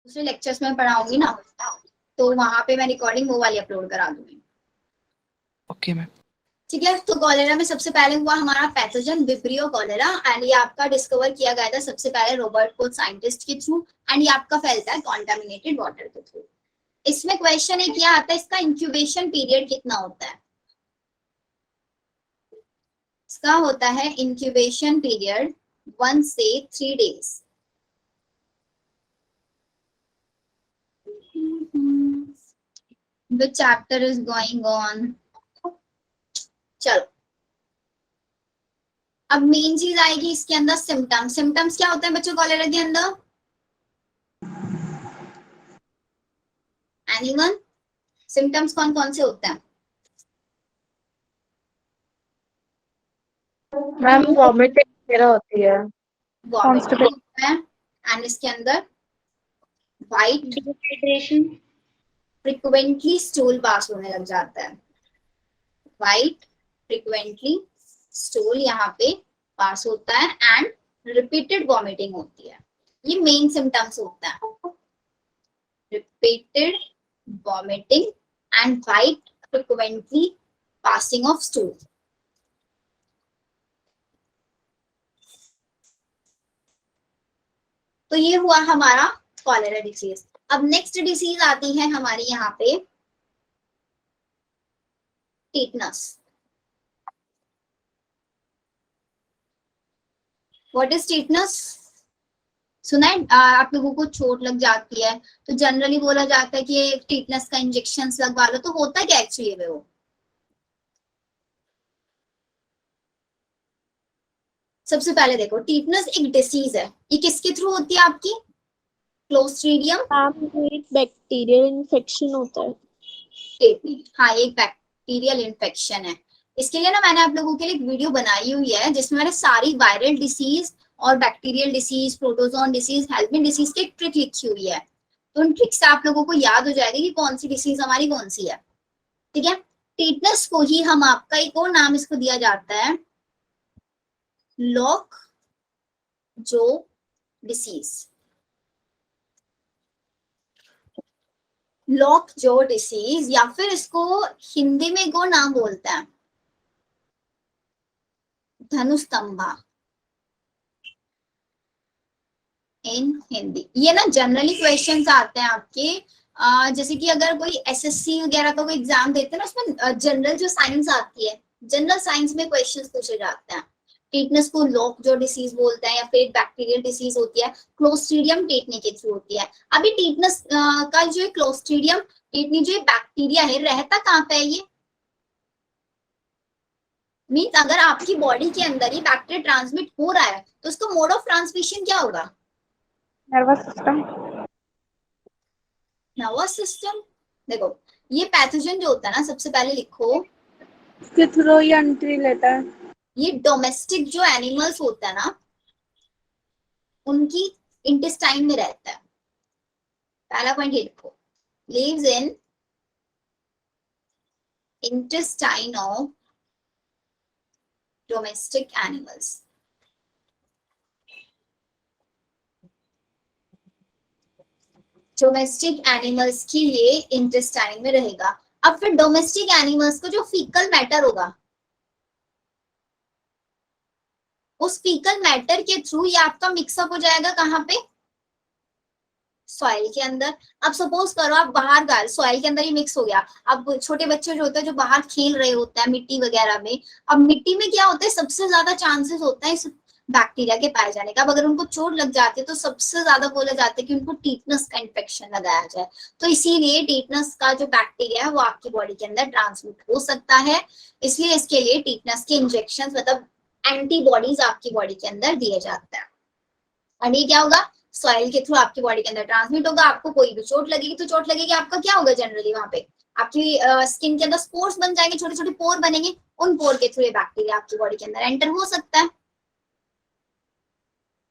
दूसरे लेक्चर्स में पढ़ाऊंगी ना, तो वहां पे मैं रिकॉर्डिंग वो वाली अपलोड करा दूंगी। Okay ma'am. ठीक है, तो कॉलेरा में सबसे पहले हुआ हमारा पैथोजन विब्रियो कॉलेरा, एंड ये आपका डिस्कवर किया गया था सबसे पहले रॉबर्ट कोच साइंटिस्ट के थ्रू, एंड ये आपका फैलता है कॉन्टामिनेटेड वाटर के थ्रू। इसमें क्वेश्चन एक क्या आता है, इसका इंक्यूबेशन पीरियड कितना होता है? इसका होता है इंक्यूबेशन पीरियड 1 से 3 days। The chapter is going on। चलो, अब मेन चीज आएगी इसके अंदर सिम्टम्स। सिम्टम्स क्या होते हैं बच्चों कॉलेरा के अंदर? एनीवन? सिम्टम्स कौन कौन से होते हैं? मैम वॉमिटिंग वगैरह होती है, वॉमिटिंग होता है, एंड इसके अंदर white dehydration, frequently stool pass होने लग जाता है। वाइट फ्रिक्वेंटली स्टूल यहाँ पे पास होता है, एंड रिपीटेड वॉमिटिंग होती है। ये मेन सिम्टम्स होता है, repeated vomiting and white frequently passing of stool. तो ये हुआ हमारा कॉलेरा डिसीज। अब नेक्स्ट डिसीज आती है हमारी यहाँ पे टीटनस। What is टीटनस? सुना है आप लोगों को चोट लग जाती है तो जनरली बोला जाता है कि टीटनस का इंजेक्शन लगवा लो, तो होता क्या एक्चुअली में वो? सबसे पहले देखो, टीटनस एक डिसीज है, ये किसके थ्रू होती है आपकी? क्लोस्ट्रीडियम एक बैक्टीरियल इन्फेक्शन होता है। टेटनी, हाँ एक बैक्टीरियल इन्फेक्शन है। इसके लिए ना मैंने आप लोगों के लिए एक वीडियो बनाई हुई है जिसमें मैंने सारी वायरल डिसीज और बैक्टीरियल डिसीज, प्रोटोजोन डिसीज, हेल्पिन डिसीज की एक ट्रिक लिखी हुई है। तो उन ट्रिक से आप लोगों को याद हो जाएगी कि कौन सी डिसीज हमारी कौन सी है। ठीक है, टीटनस को ही हम आपका एक और नाम इसको दिया जाता है लॉक जो डिसीज। लॉक जो डिसीज, या फिर इसको हिंदी में को नाम बोलते हैं धनुस्तंभा इन हिंदी। ये ना जनरली क्वेश्चंस आते हैं आपके, जैसे कि अगर कोई एसएससी वगैरह का कोई एग्जाम देते हैं ना, उसमें जनरल जो साइंस आती है, जनरल साइंस में क्वेश्चंस पूछे जाते हैं। टीटनस को लॉक जो डिसीज बोलते हैं, या फिर बैक्टीरियल डिसीज होती है, क्लोस्ट्रीडियम टेटनी के थ्रू होती है। अभी टीटनस का जो क्लोस्ट्रीडियम टेटनी जो बैक्टीरिया है, रहता कहाँ पे है ये? मीन्स अगर आपकी बॉडी के अंदर ही बैक्टीरिया ट्रांसमिट हो रहा है तो उसका मोड ऑफ ट्रांसमिशन क्या होगा? Nervous system. Nervous system. देखो, ये पैथोजन जो होता है ना, सबसे पहले लिखो इसके थ्रू ये एंट्री लेता है। ये डोमेस्टिक जो एनिमल्स होता है ना, उनकी इंटेस्टाइन में रहता है। पहला पॉइंट ये लिखो, lives in intestine of domestic animals. Domestic animals की ये इंटेस्टाइन में रहेगा। अब फिर डोमेस्टिक एनिमल्स को जो फीकल मैटर होगा, उस फीकल मैटर के थ्रू ये आपका मिक्सअप हो जाएगा कहाँ पे? सॉइल के अंदर। अब सपोज करो आप बाहर गए, सॉइल के अंदर ही मिक्स हो गया। अब छोटे बच्चे जो होते हैं जो बाहर खेल रहे होते हैं मिट्टी वगैरह में, अब मिट्टी में क्या होता है, सबसे ज्यादा चांसेस होता है इस बैक्टीरिया के पाए जाने का। अब अगर उनको चोट लग जाती है तो सबसे ज्यादा बोला जाता है कि उनको टीटनस का इन्फेक्शन लगाया जाए। तो इसीलिए टीटनस का जो बैक्टीरिया है वो आपकी बॉडी के अंदर ट्रांसमिट हो सकता है, इसलिए इसके लिए टीटनस के इंजेक्शन मतलब एंटीबॉडीज आपकी बॉडी के अंदर दिए जाते हैं। और ये क्या होगा, सॉइल के थ्रू आपकी बॉडी के अंदर ट्रांसमिट होगा। आपको कोई भी चोट लगेगी तो चोट लगेगी, आपका क्या होगा जनरली वहां पे आपकी स्किन के अंदर स्पोर्स बन जाएंगे, छोटे छोटे पोर बनेंगे, उन पोर के थ्रू ये बैक्टीरिया आपकी बॉडी के अंदर एंटर हो सकता है।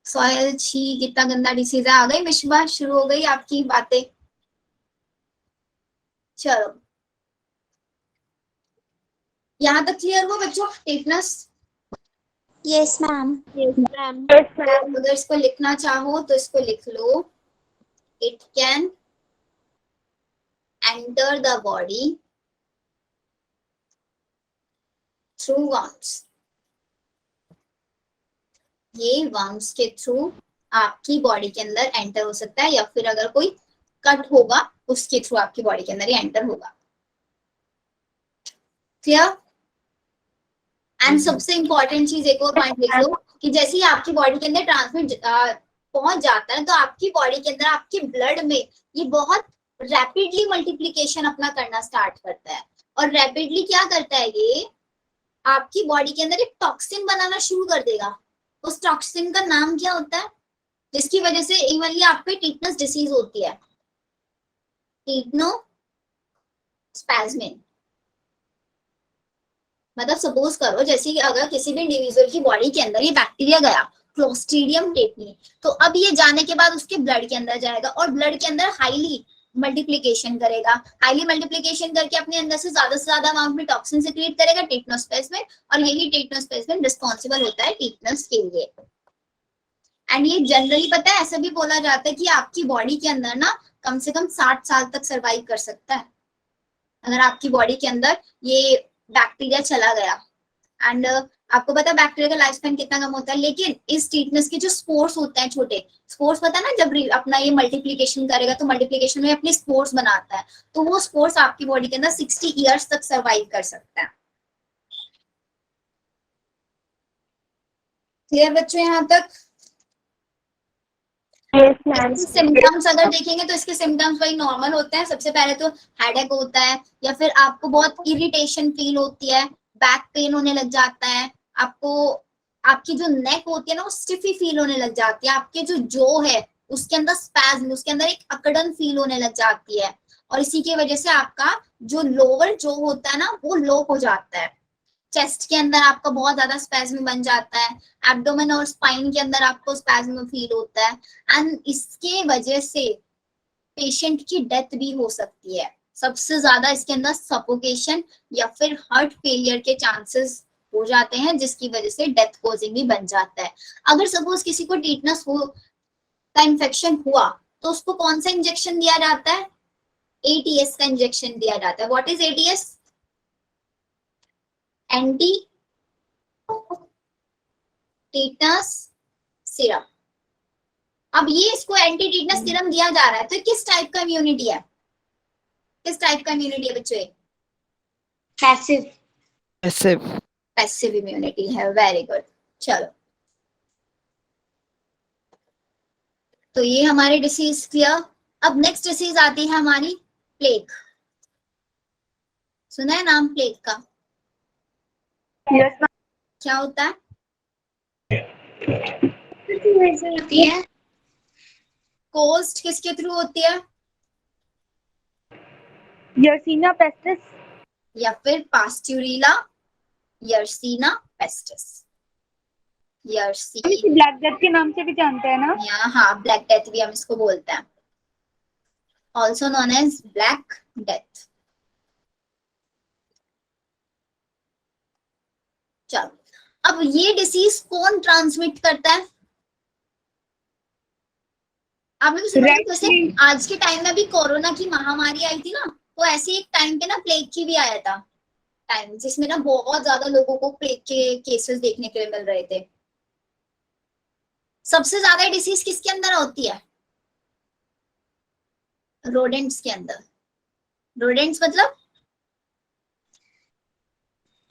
सॉइल, छी कितना गंदा डिसीज है। आ गई विश्वा, शुरू हो गई आपकी बातें। चलो, यहाँ तक क्लियर हो बच्चों टीटनस? Yes ma'am. अगर इसको लिखना चाहो तो इसको लिख लो, it can enter the body through worms. ये वर्म्स के थ्रू आपकी बॉडी के अंदर एंटर हो सकता है, या फिर अगर कोई कट होगा उसके थ्रू आपकी बॉडी के अंदर ही एंटर होगा। क्लियर? एंड सबसे इंपॉर्टेंट चीज एक और पॉइंट लिख लो कि जैसे ही आपकी बॉडी के अंदर ट्रांसमिट पहुंच जाता है तो आपकी बॉडी के अंदर आपके ब्लड में ये बहुत रैपिडली मल्टीप्लीकेशन अपना करना स्टार्ट करता है। और रैपिडली क्या करता है, ये आपकी बॉडी के अंदर एक टॉक्सिन बनाना शुरू कर देगा। उस टॉक्सिन का नाम क्या होता है, जिसकी वजह से इवनली आपको टीटनस डिसीज होती है, टीटनोस्पैज्मिन। मतलब सपोज करो जैसे कि अगर किसी भी इंडिविजुअल की बॉडी के अंदर ये बैक्टीरिया गया, क्लोस्ट्रीडियम टेटनी, तो अब ये जाने के बाद उसके ब्लड के अंदर जाएगा और ब्लड के अंदर हाईली मल्टीप्लिकेशन करेगा। हाईली मल्टीप्लिकेशन करके अपने अंदर से ज्यादा अमाउंट में टॉक्सिन सिक्रीट करेगा, टीटनोस्पैज्मिन, और यही टीटनोस्पैज्मिन रिस्पॉन्सिबल होता है टीटनस के लिए। एंड ये जनरली पता है ऐसा भी बोला जाता है कि आपकी बॉडी के अंदर ना कम से कम 60 साल तक सरवाइव कर सकता है अगर आपकी बॉडी के अंदर ये बैक्टीरिया चला गया। एंड आपको पता है बैक्टीरिया का लाइफ स्पैन कितना कम होता है, लेकिन इस टीटनस के जो स्पोर्स होते हैं, छोटे स्पोर्स, पता है ना, जब अपना ये मल्टीप्लिकेशन करेगा तो मल्टीप्लिकेशन में अपने स्पोर्स बनाता है, तो वो स्पोर्स आपकी बॉडी के अंदर 60 इयर्स तक सरवाइव कर सकता है। क्लियर बच्चों यहाँ तक? सिम्टम्स अगर देखेंगे तो इसके सिम्टम्स वही नॉर्मल होते हैं। सबसे पहले तो हेडेक होता है, या फिर आपको बहुत इरिटेशन फील होती है, बैक पेन होने लग जाता है, आपको आपकी जो नेक होती है ना वो स्टिफी फील होने लग जाती है, आपके जो जो है उसके अंदर स्पैज्म, उसके अंदर एक अकड़न फील होने लग जाती है, और इसी की वजह से आपका जो लोअर जो होता है ना वो लो हो जाता है। चेस्ट के अंदर आपका बहुत ज्यादा स्पैज्म बन जाता है, एब्डोमेन और स्पाइन के अंदर आपको स्पैज्म फील होता है, एंड इसके वजह से पेशेंट की डेथ भी हो सकती है। सबसे ज्यादा इसके अंदर सफोकेशन या फिर हार्ट फेलियर के चांसेस हो जाते हैं, जिसकी वजह से डेथ कॉजिंग भी बन जाता है। अगर सपोज किसी को टीटनस का इन्फेक्शन हुआ तो उसको कौन सा इंजेक्शन दिया जाता है? ATS का इंजेक्शन दिया जाता है। What is ATS? Anti tetanus serum. अब ये इसको एंटी टीटनस सिरम दिया जा रहा है तो किस टाइप का इम्यूनिटी है? किस टाइप का इम्यूनिटी है बच्चों? पैसिव। पैसिव। पैसिव इम्यूनिटी है। Very good. चलो, तो ये हमारी डिसीज क्लियर। अब नेक्स्ट डिसीज आती है हमारी प्लेग। सुना है नाम प्लेग का? क्या होता है? होती है। कोस्ट किसके थ्रू होती है? यर्सीना पेस्टिस। या फिर पास्ट्यूरिला यर्सीना पेस्टिस। यर्सी ब्लैक डेथ के नाम से भी जानते हैं ना? या हाँ, ब्लैक डेथ भी हम इसको बोलते हैं, also known as black death. चलो, अब ये डिसीज कौन ट्रांसमिट करता है? आपने भी सुना होगा, जैसे आज के टाइम में भी कोरोना की महामारी आई थी ना, तो ऐसे एक टाइम पे ना प्लेग की भी आया था टाइम, जिसमें ना बहुत ज्यादा लोगों को प्लेग के केसेस देखने के लिए मिल रहे थे। सबसे ज्यादा डिसीज किसके अंदर होती है? रोडेंट्स के अंदर। रोडेंट्स मतलब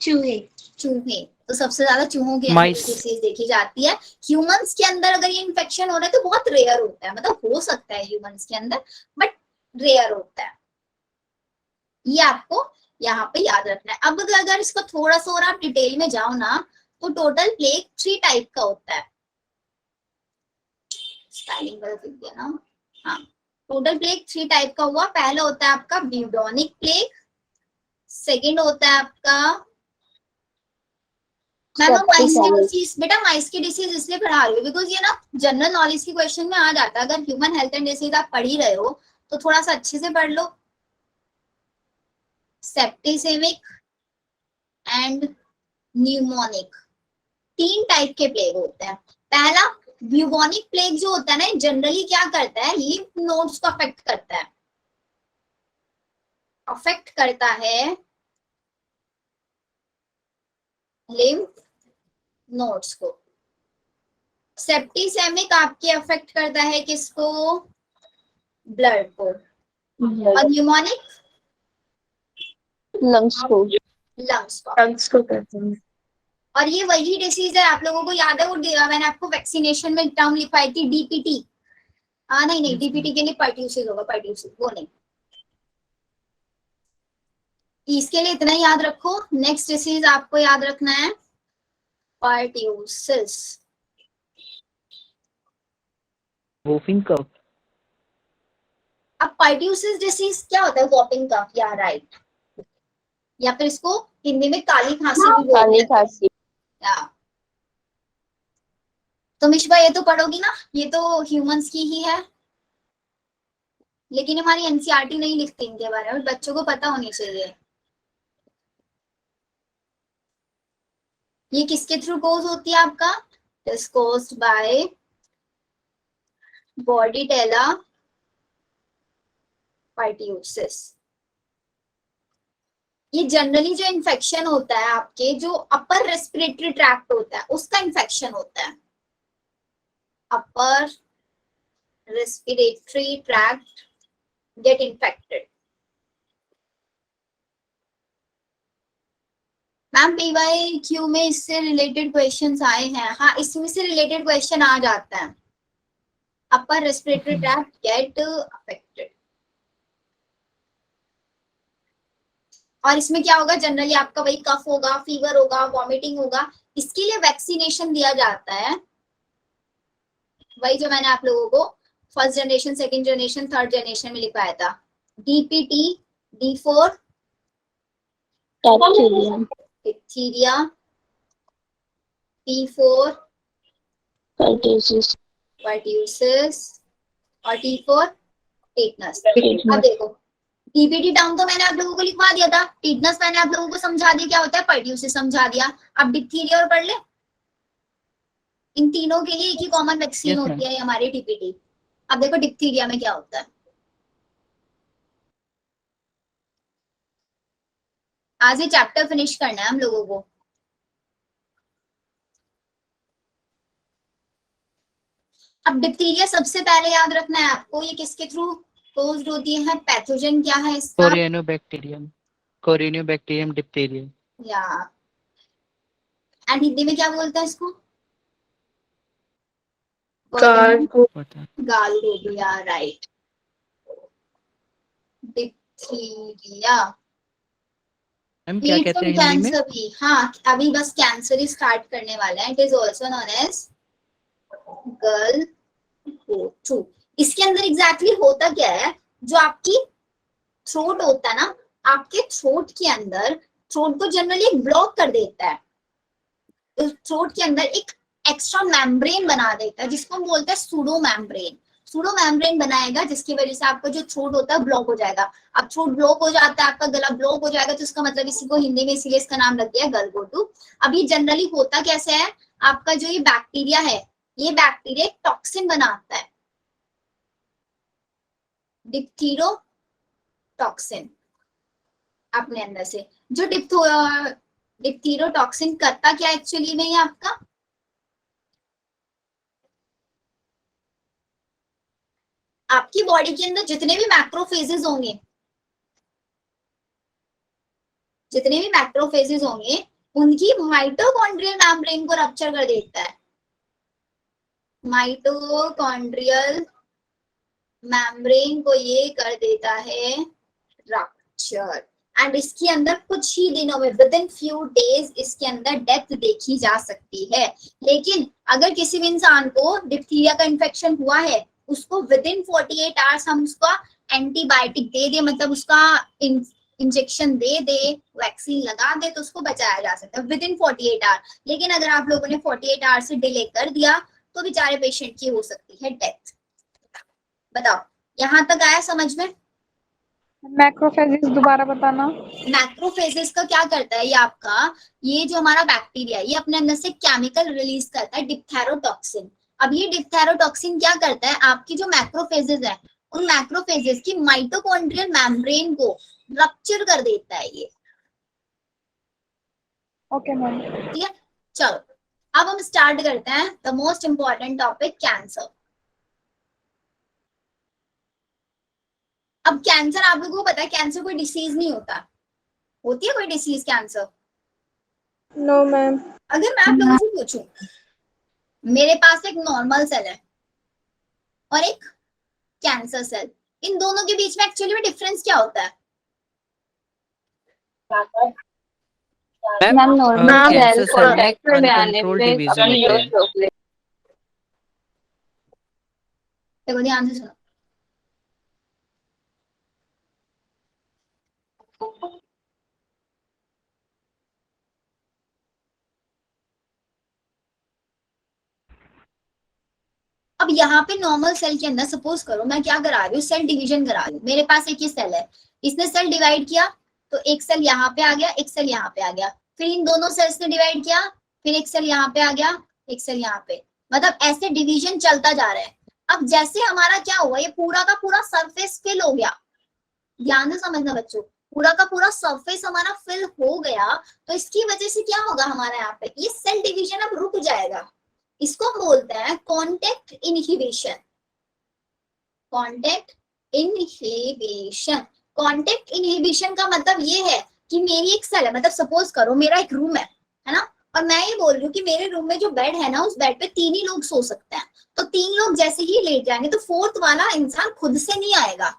चूहे। चूहे। तो सबसे ज्यादा चूहों के अंदर माइस। डिसीज देखी जाती है। ह्यूमंस के अंदर अगर ये इन्फेक्शन हो रहा है तो बहुत रेयर होता है, मतलब हो सकता है ह्यूमंस के अंदर, बट रेयर होता है। ये आपको यहाँ पे याद रखना है। अब अगर इसको थोड़ा सा और आप डिटेल में जाओ ना, तो टोटल प्लेग 3 टाइप का होता है। स्टाइलिंग गलत लिख दिया ना। हाँ, टोटल प्लेग 3 टाइप का हुआ। पहला होता है आपका ब्यूडोनिक प्लेग, सेकेंड होता है आपका, मैम माइस की डिसीज, बेटा माइस की डिसीज इसलिए पढ़ा रही हूँ बिकॉज ये ना जनरल नॉलेज की क्वेश्चन में आ जाता है। अगर ह्यूमन हेल्थ एंड डिसीज आप पढ़ ही रहे हो तो थोड़ा सा अच्छे से पढ़ लो। सेप्टिसेमिक एंड न्यूमोनिक 3 टाइप के प्लेग होते हैं। पहला ब्यूबोनिक प्लेग जो होता है ना, जनरली क्या करता है, लिम्फ नोड्स को अफेक्ट करता है, अफेक्ट करता है लिम्फ नोड्स को। सेप्टिसेमिक आपके अफेक्ट करता है किसको, ब्लड को। और न्यूमोनिक लंग्स को लंग्स को करते हैं। और ये वही डिसीज है, आप लोगों को याद है वो मैंने आपको वैक्सीनेशन में टर्म लिखवाई थी, डीपीटी। नहीं डीपीटी के लिए पर्ट्यूसिस होगा, पर्ट्यूसिस वो नहीं। इसके लिए इतना याद रखो। नेक्स्ट डिसीज आपको याद रखना है पर्ट्यूसिस। वोफिंग कफ। अब पर्ट्यूसिस डिसीज क्या होता है, वॉपिंग कफ, या राइट, या फिर इसको हिंदी में काली खांसी भी बोलते काली हैं। खांसी। तो मिशबा ये तो पढ़ोगी ना, ये तो ह्यूमंस की ही है, लेकिन हमारी एनसीईआरटी नहीं लिखती इनके बारे में, बच्चों को पता होनी चाहिए। ये किसके थ्रू कोज होती है आपका, इज कोज्ड बाय बॉर्डीटेला पर्ट्यूसिस। ये जनरली जो इन्फेक्शन होता है आपके, जो अपर रेस्पिरेटरी ट्रैक्ट होता है उसका इन्फेक्शन होता है, upper respiratory tract get infected. Ma'am PYQ में इससे रिलेटेड क्वेश्चंस आए हैं, हाँ इसमें से रिलेटेड क्वेश्चन आ जाता है, upper respiratory tract get affected. और इसमें क्या होगा, जनरली आपका वही कफ होगा, फीवर होगा, वॉमिटिंग होगा। इसके लिए वैक्सीनेशन दिया जाता है, वही जो मैंने आप लोगों को first generation, second generation, third generation में लिखवाया था। DPT, D4 diphtheria, P4 pertussis. Pertussis, और T4 टेटनस। अब देखो DPT टर्म तो मैंने आप लोगों को लिखवा दिया था, टेटनस मैंने आप लोगों को समझा दिया क्या होता है, पर्ट्यूसिस समझा दिया। अब डिप्थीरिया और पढ़ ले। इन तीनों के लिए एक ही कॉमन वैक्सीन Yes, होती है हमारी DPT। अब देखो डिप्थीरिया में क्या होता है, आज ये चैप्टर फिनिश करना है हम लोगों को। अब डिप्थीरिया सबसे पहले याद रखना है आपको, ये किसके थ्रू कोज्ड होती है, पैथोजन क्या है इसका, कोरियोबैक्टीरियम डिप्थीरिया। या एंड हिंदी में क्या बोलते हैं इसको, गालडोबिया, राइट। डिप्थीरिया हम क्या कहते हैं हिंदी में? कैंसर भी, हाँ अभी बस कैंसर ही स्टार्ट करने वाला है। It is also known as girl two. इसके अंदर एग्जैक्टली होता क्या है, जो आपकी थ्रोट होता है ना, आपके थ्रोट के अंदर, थ्रोट को जनरली ब्लॉक कर देता है, थ्रोट के अंदर एक एक्स्ट्रा मेम्ब्रेन बना देता है, जिसको हम बोलते हैं सूडो मेम्ब्रेन। सूडो मेम्ब्रेन बनाएगा, जिसकी वजह से आपका जो थ्रोट होता है ब्लॉक हो जाएगा। अब थ्रोट ब्लॉक हो जाता है, आपका गला ब्लॉक हो जाएगा, तो इसका मतलब इसी को हिंदी में इसीलिए इसका नाम लग गया गलघोटू। अब ये जनरली होता कैसे है, आपका जो ये बैक्टीरिया है, ये बैक्टीरिया एक टॉक्सिन बनाता है, डिप्थीरोटॉक्सिन, अपने अंदर से। जो डिप्थीरोटॉक्सिन करता क्या एक्चुअली में, ये आपका आपकी बॉडी के अंदर जितने भी मैक्रोफेजेस होंगे, जितने भी मैक्रोफेजेस होंगे, उनकी माइटोकॉन्ड्रियल मेम्ब्रेन को रप्चर कर देता है। माइटोकॉन्ड्रियल मेम्ब्रेन को ये कर देता है रप्चर, एंड इसके अंदर कुछ ही दिनों में, विद इन फ्यू डेज, इसके अंदर डेथ देखी जा सकती है। लेकिन अगर किसी भी इंसान को डिप्थीरिया का इन्फेक्शन हुआ है, उसको विद इन 48 आवर्स हम उसका एंटीबायोटिक दे दे, मतलब उसका इंजेक्शन दे दे, वैक्सीन लगा दे, तो उसको बचाया जा सकता है विद इन 48 आवर। लेकिन अगर आप लोगों ने 48 आवर से डिले कर दिया, तो बेचारे पेशेंट की हो सकती है डेथ। बताओ यहां तक आया समझ में? मैक्रोफेजेस दोबारा बताना। मैक्रोफेजेस का क्या करता है, ये आपका, ये जो हमारा बैक्टीरिया, ये अपने अंदर से केमिकल रिलीज करता है, डिप्थेरोटॉक्सिन। अब ये डिप्थेरोटॉक्सिन क्या करता है, आपकी जो मैक्रोफेजेस है उन मैक्रोफेजेस की माइटोकॉन्ड्रियल मेम्ब्रेन को रप्चर कर देता है ये। Okay ma'am. ठीक है, चलो अब हम स्टार्ट करते हैं the most important topic, cancer. अब कैंसर आप लोगों को पता है कैंसर कोई डिसीज नहीं होता, होती है कोई डिसीज कैंसर? No ma'am. अगर मैं आप लोगों से पूछूं, मेरे पास एक नॉर्मल सेल है और एक कैंसर सेल, इन दोनों के बीच में एक्चुअली में डिफरेंस क्या होता है? Ma'am normal cancer cell cell में अनकंट्रोल्ड डिवीजन होता है। देखो ध्यान से सुनो, अब यहाँ पे नॉर्मल सेल के अंदर सपोज करो मैं क्या करा रही हूँ, सेल डिवीजन करा रही हूँ। मेरे पास एक ही सेल है, इसने सेल डिवाइड किया तो एक सेल यहाँ पे आ गया, एक सेल यहाँ पे आ गया, फिर इन दोनों सेल्स ने डिवाइड किया, फिर एक सेल यहाँ पे आ गया, एक सेल यहाँ पे, मतलब ऐसे डिवीजन चलता जा रहा है। अब जैसे हमारा क्या हुआ, ये पूरा का पूरा सरफेस फिल हो गया, ध्यान से समझना बच्चों, पूरा का पूरा सरफेस हमारा फिल हो गया, तो इसकी वजह से क्या होगा हमारा यहाँ पे, ये सेल डिवीजन अब रुक जाएगा। इसको हम बोलते हैं contact inhibition. Contact inhibition, contact inhibition का मतलब ये है कि मेरी एक सेल है, मतलब सपोज करो मेरा एक रूम है ना, और मैं ये बोल रही हूँ कि मेरे रूम में जो बेड है ना उस बेड पे 3 ही लोग सो सकते हैं, तो 3 लोग जैसे ही लेट जाएंगे तो फोर्थ वाला इंसान खुद से नहीं आएगा,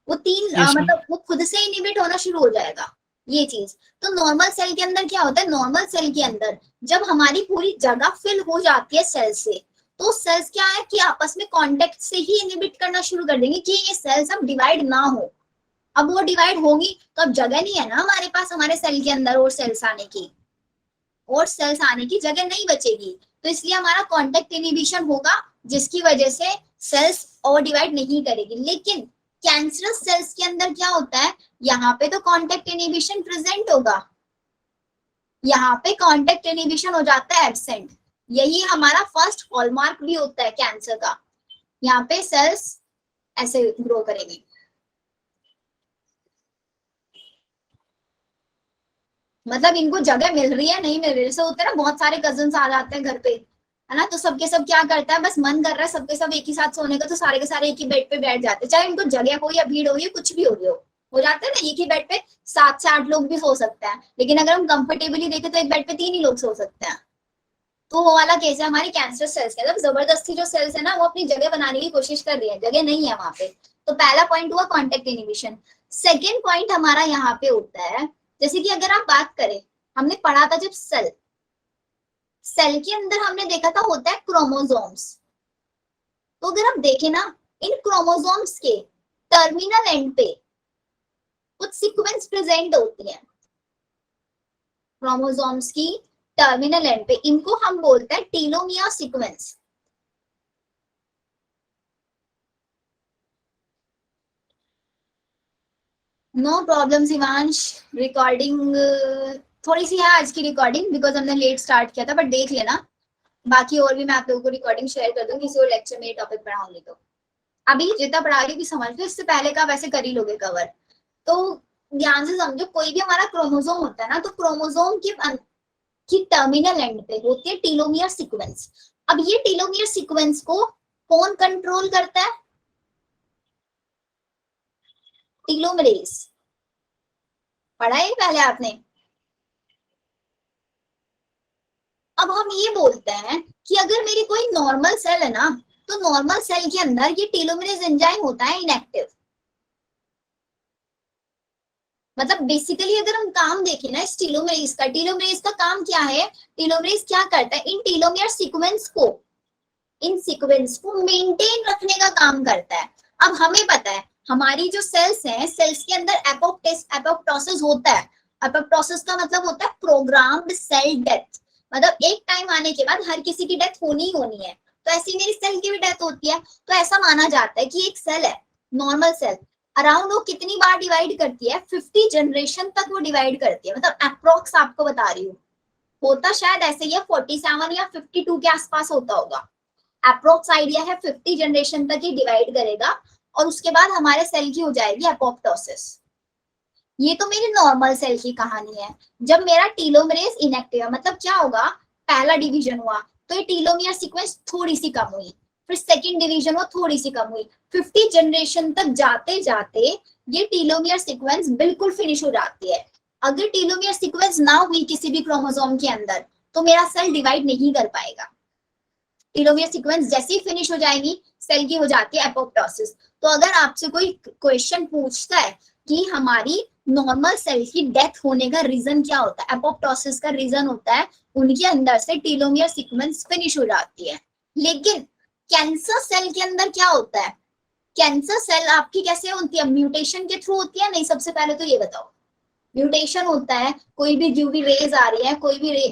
वो मतलब वो खुद से इनहिबिट होना शुरू हो जाएगा, ये चीज। तो नॉर्मल सेल के अंदर क्या होता है, नॉर्मल सेल के अंदर जब हमारी पूरी जगह फिल हो जाती है सेल से, तो सेल्स क्या है कि आपस में कांटेक्ट से ही इनहिबिट करना शुरू कर देंगे कि ये सेल्स अब डिवाइड ना हो। अब वो डिवाइड होगी तो अब जगह नहीं है ना हमारे पास, हमारे सेल के अंदर और सेल्स आने की जगह नहीं बचेगी, तो इसलिए हमारा कांटेक्ट इनहिबिशन होगा, जिसकी वजह से सेल्स और डिवाइड नहीं करेगी। लेकिन कैंसरस सेल्स के अंदर क्या होता है, यहाँ पे तो कांटेक्ट इनहिबिशन प्रेजेंट होगा, यहाँ पे कांटेक्ट इनहिबिशन हो जाता है एब्सेंट। यही हमारा फर्स्ट हॉलमार्क भी होता है कैंसर का, यहाँ पे सेल्स ऐसे ग्रो करेंगे। मतलब इनको जगह मिल रही है नहीं मिल रही है, जैसे होता है ना बहुत सारे कजिन्स आ जाते हैं घर पे, है ना, तो सबके सब क्या करता है, बस मन कर रहा है सबके सब एक ही साथ सोने का, तो सारे के सारे एक ही बेड पे बैठ जाते हैं, चाहे इनको जगह हो या भीड़ हो या कुछ भी हो जाता है ना, एक ही बेड पे 7 से 8 लोग भी सो सकते हैं। लेकिन अगर हम कंफर्टेबली देखें तो एक बेड पे 3 ही लोग सो सकते हैं। तो वो वाला केस है हमारी कैंसर सेल्स का, मतलब जबरदस्ती जो सेल्स है ना वो अपनी जगह बनाने की कोशिश कर रही है, जगह नहीं है वहां पे। तो पहला पॉइंट हुआ कॉन्टेक्ट इनहिबिशन। सेकेंड पॉइंट हमारा यहाँ पे होता है, जैसे कि अगर आप बात करें, हमने पढ़ा था जब सेल के अंदर हमने देखा था होता है क्रोमोसोम्स। तो अगर आप देखें ना, इन क्रोमोसोम्स के टर्मिनल एंड पे कुछ सीक्वेंस प्रेजेंट होती है, क्रोमोसोम्स की टर्मिनल एंड पे, इनको हम बोलते हैं telomere sequence. No problem Shivansh, recording थोड़ी सी है आज की रिकॉर्डिंग, बिकॉज हमने लेट स्टार्ट किया था, बट देख लेना, बाकी और भी मैं आप लोगों को रिकॉर्डिंग शेयर कर दूंगी किसी और लेक्चर में ये टॉपिक पढ़ाऊंगी। तो अभी जितना पढ़ा रही हूँ समझ लो, इससे पहले का वैसे कर ही लोगे कवर। तो ध्यान से समझो, कोई भी हमारा क्रोमोसोम होता है ना, तो क्रोमोसोम की टर्मिनल एंड पे होती है टेलोमियर सीक्वेंस। अब ये टेलोमियर सीक्वेंस को कौन कंट्रोल करता है, टेलोमेरेज, पढ़ा है पहले आपने। अब हम ये बोलते हैं कि अगर मेरी कोई नॉर्मल सेल है ना, तो नॉर्मल सेल के अंदर ये टेलोमेरेज एंजाइम होता है इनएक्टिव। मतलब बेसिकली अगर हम काम देखें ना इस टेलोमेरेज का काम क्या है, टेलोमेरेज क्या करता है, इन टेलोमियर सीक्वेंस को, इन सीक्वेंस को मेंटेन रखने का काम करता है। अब हमें पता है हमारी जो सेल्स हैं, सेल्स के अंदर एपोप्टोसिस होता है। एपोप्टोसिस का मतलब होता है प्रोग्राम्ड सेल डेथ, मतलब एक टाइम आने के बाद हर किसी की डेथ होनी ही होनी है, तो ऐसी मेरी सेल की भी डेथ होती है। तो ऐसा माना जाता है कि एक सेल है नॉर्मल सेल, अराउंड वो कितनी बार डिवाइड करती है, 50 जनरेशन तक वो डिवाइड करती है, मतलब अप्रोक्स आपको बता रही हूँ, होता शायद ऐसे ही है 47 या 52 के आसपास होता होगा। अप्रोक्स आइडिया है 50 जनरेशन तक ही डिवाइड करेगा और उसके बाद हमारे सेल की हो जाएगी एपोप्टोसिस। ये तो मेरी नॉर्मल सेल की कहानी है। जब मेरा टीलोमरेज इनएक्टिव है, मतलब क्या होगा, पहला डिवीजन हुआ तो ये टीलोमियर सीक्वेंस थोड़ी सी कम हुई, फिर सेकंड डिवीजन हुआ थोड़ी सी कम हुई, 50 जनरेशन तक जाते जाते ये टीलोमियर सीक्वेंस बिल्कुल फिनिश हो जाती है। अगर टीलोमियर सीक्वेंस ना हुई किसी भी क्रोमोसोम के अंदर तो मेरा सेल डिवाइड नहीं कर पाएगा। टीलोमियर सीक्वेंस जैसे ही फिनिश हो जाएगी सेल की हो जाती है एपोप्टोसिस। तो अगर आपसे कोई क्वेश्चन पूछता है कि हमारी नॉर्मल सेल की डेथ होने का रीजन क्या होता है, एपोप्टोसिस का रीजन होता है उनके अंदर से टीलोमियर सीक्वेंस फिनिश हो जाती है। लेकिन कैंसर सेल के अंदर क्या होता है, कैंसर सेल आपकी कैसे होती है, म्यूटेशन के थ्रू होती है? नहीं, सबसे पहले तो ये बताओ, म्यूटेशन होता है, कोई भी यूवी रेज आ रही है, कोई भी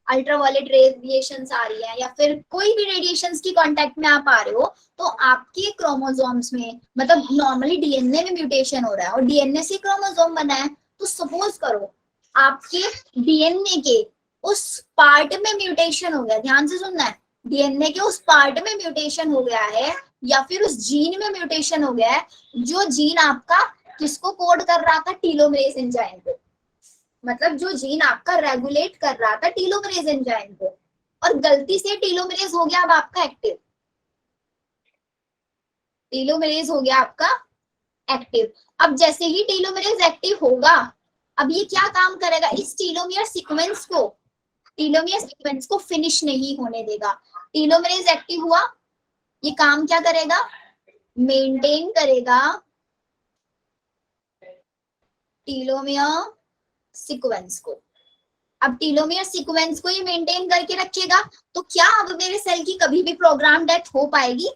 अल्ट्रावायलेट रेडिएशंस आ रही है, या फिर कोई भी रेडिएशंस की कांटेक्ट में आप आ रहे हो, तो आपके क्रोमोसोम्स में, मतलब नॉर्मली डीएनए में म्यूटेशन हो रहा है और डीएनए से क्रोमोसोम बना है। तो सपोज करो आपके डीएनए के उस पार्ट में म्यूटेशन हो गया, ध्यान से सुनना है, डीएनए के उस पार्ट में म्यूटेशन हो गया है या फिर उस जीन में म्यूटेशन हो गया है, जो जीन आपका किसको कोड कर रहा था, टीलोमरेज एंजाइम को, मतलब जो जीन आपका रेगुलेट कर रहा था टीलोमरेज एंजाइम को, और गलती से टीलोमरेज हो गया अब आपका एक्टिव, टीलोमरेज हो गया आपका एक्टिव। अब जैसे ही टीलोमरेज एक्टिव होगा, अब ये क्या काम करेगा, इस टीलोमियर सीक्वेंस को फिनिश नहीं होने देगा। टीलोमरेज एक्टिव हुआ, ये काम क्या करेगा, मेंटेन करेगा टीलोमियर सीक्वेंस को। अब टीलोमियर सीक्वेंस को ये मेंटेन करके रखेगा, तो क्या अब मेरे सेल की कभी भी प्रोग्राम डेथ हो पाएगी?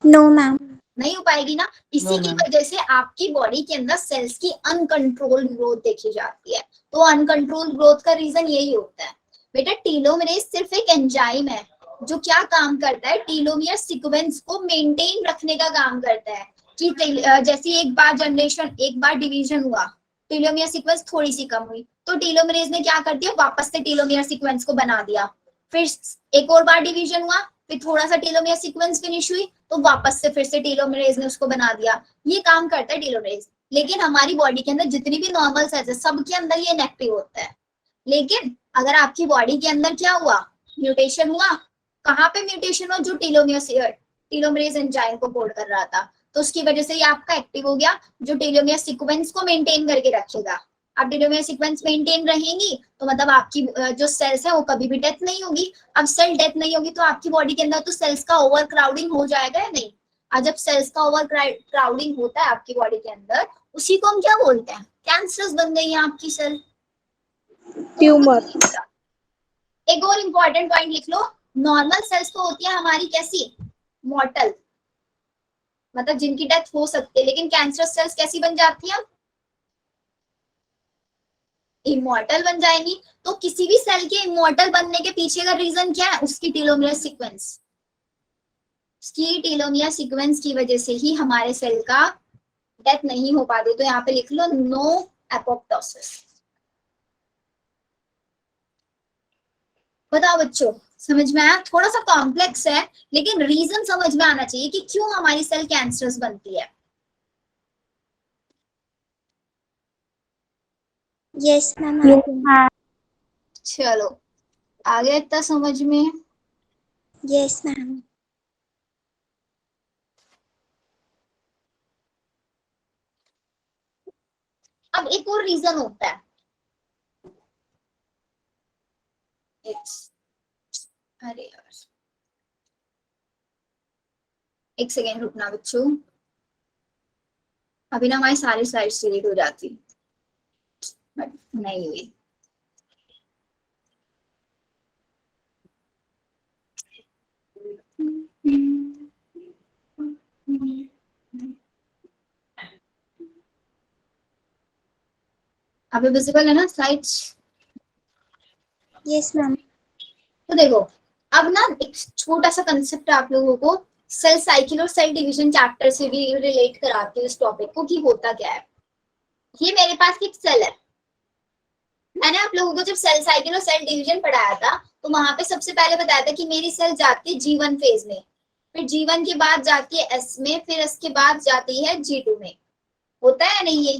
No ma'am. नहीं हो पाएगी ना। इसी की वजह से आपकी बॉडी के अंदर सेल्स की अनकंट्रोल्ड ग्रोथ देखी जाती है। तो अनकंट्रोल्ड ग्रोथ का रीजन यही होता है बेटा। टीलोमरेज सिर्फ एक एंजाइम है जो क्या काम करता है, टीलोमियर सीक्वेंस को मेंटेन रखने का काम करता है। कि जैसे एक बार जनरेशन, एक बार डिवीजन हुआ, टीलोमियर सीक्वेंस थोड़ी सी कम हुई, तो टीलोमरेज ने क्या कर दिया, वापस से टीलोमियर सीक्वेंस को बना दिया। फिर एक और बार डिवीजन हुआ, फिर थोड़ा सा टीलोमियर सीक्वेंस फिनिश हुई, तो वापस से फिर से टीलोमरेज ने उसको बना दिया। ये काम करता है टीलोमरेज। लेकिन हमारी बॉडी के अंदर जितनी भी नॉर्मल सेल्स है, सबके अंदर ये इनएक्टिव होता है। लेकिन अगर आपकी बॉडी के अंदर क्या हुआ, म्यूटेशन हुआ, कहाँ पे म्यूटेशन हुआ, जो टीलोमरेज एंजाइम को कोड कर रहा था, तो उसकी वजह से ये आपका एक्टिव हो गया, जो टीलोमियर सीक्वेंस को मेंटेन करके रखेगा। अब टीलोमियर सीक्वेंस मेंटेन रहेंगी तो मतलब आपकी जो सेल्स है वो कभी भी डेथ नहीं होगी। अब सेल डेथ नहीं होगी तो आपकी बॉडी के अंदर तो सेल्स का ओवर क्राउडिंग हो जाएगा या नहीं। और जब सेल्स का ओवर क्राउडिंग होता है आपकी बॉडी के अंदर, उसी को हम क्या बोलते हैं, कैंसरस बन गई है आपकी सेल, ट्यूमर। एक और इंपॉर्टेंट पॉइंट लिख लो, नॉर्मल सेल्स तो होती है हमारी कैसी, मॉर्टल, मतलब जिनकी डेथ हो सकती है। लेकिन कैंसरस सेल्स कैसी बन जाती है, इमॉर्टल बन जाएंगी। तो किसी भी सेल के इमॉर्टल बनने के पीछे का रीजन क्या है, उसकी टीलोमियर सीक्वेंस। उसकी टीलोमियर सीक्वेंस की वजह से ही हमारे सेल का डेथ नहीं हो पाती। तो यहाँ पे लिख लो नो एपोप्टोसिस। बताओ बच्चों, समझ में आया? थोड़ा सा कॉम्प्लेक्स है लेकिन रीजन समझ में आना चाहिए कि क्यों हमारी सेल कैंसरस बनती है। Yes ma'am. चलो आ गया इतना समझ में? Yes ma'am. अब एक और रीजन होता है, अरे यार एक सेकेंड रुकना बच्चों, अभी ना हमारी सारी स्लाइड्स डिलीट हो जाती, बट नहीं हुई। अभी विजिबल है ना स्लाइड्स? Yes ma'am. तो देखो अब ना एक छोटा सा कंसेप्ट आप लोगों को सेल साइकिल और सेल डिवीजन चैप्टर से भी रिलेट कराती हूँ इस टॉपिक को कि होता क्या है। ये मेरे पास एक सेल है, मैंने आप लोगों को जब सेल साइकिल और सेल डिवीजन पढ़ाया था तो वहां पे सबसे पहले बताया था कि मेरी सेल जाती है G1 फेज में, फिर G1 के बाद जाती है S में, फिर इसके बाद जाती है G2 में। होता है नहीं ये?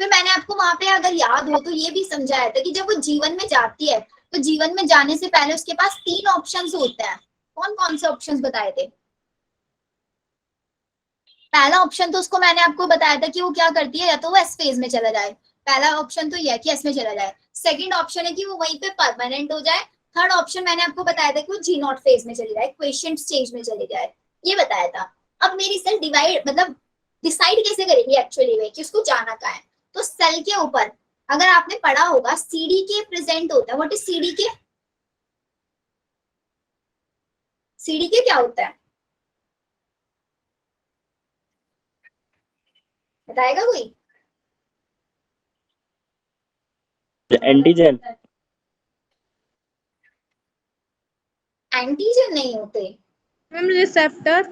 फिर मैंने आपको वहां पे अगर याद हो तो ये भी समझाया था कि जब वो G1 में जाती है तो G1 में जाने से पहले उसके पास 3 ऑप्शंस होते हैं। कौन कौन से ऑप्शंस बताए थे? पहला ऑप्शन तो उसको मैंने आपको बताया था कि वो क्या करती है, या तो वो एस फेज में चला जाए। पहला ऑप्शन तो ये है कि एस में चला जाए। सेकंड ऑप्शन है कि वो वहीं पे परमानेंट हो जाए। थर्ड ऑप्शन मैंने आपको बताया था कि वो G0 फेज में चली जाए, क्वेश्चन स्टेज में चली जाए, ये बताया था। अब मेरी सेल डिवाइड मतलब डिसाइड कैसे करेगी एक्चुअली में कि उसको जाना कहाँ है? तो सेल के ऊपर अगर आपने पढ़ा होगा CDK प्रेजेंट होता है। What is CDK? CDK क्या होता है बताएगा कोई? एंटीजन। एंटीजन नहीं होते मैम रिसेप्टर।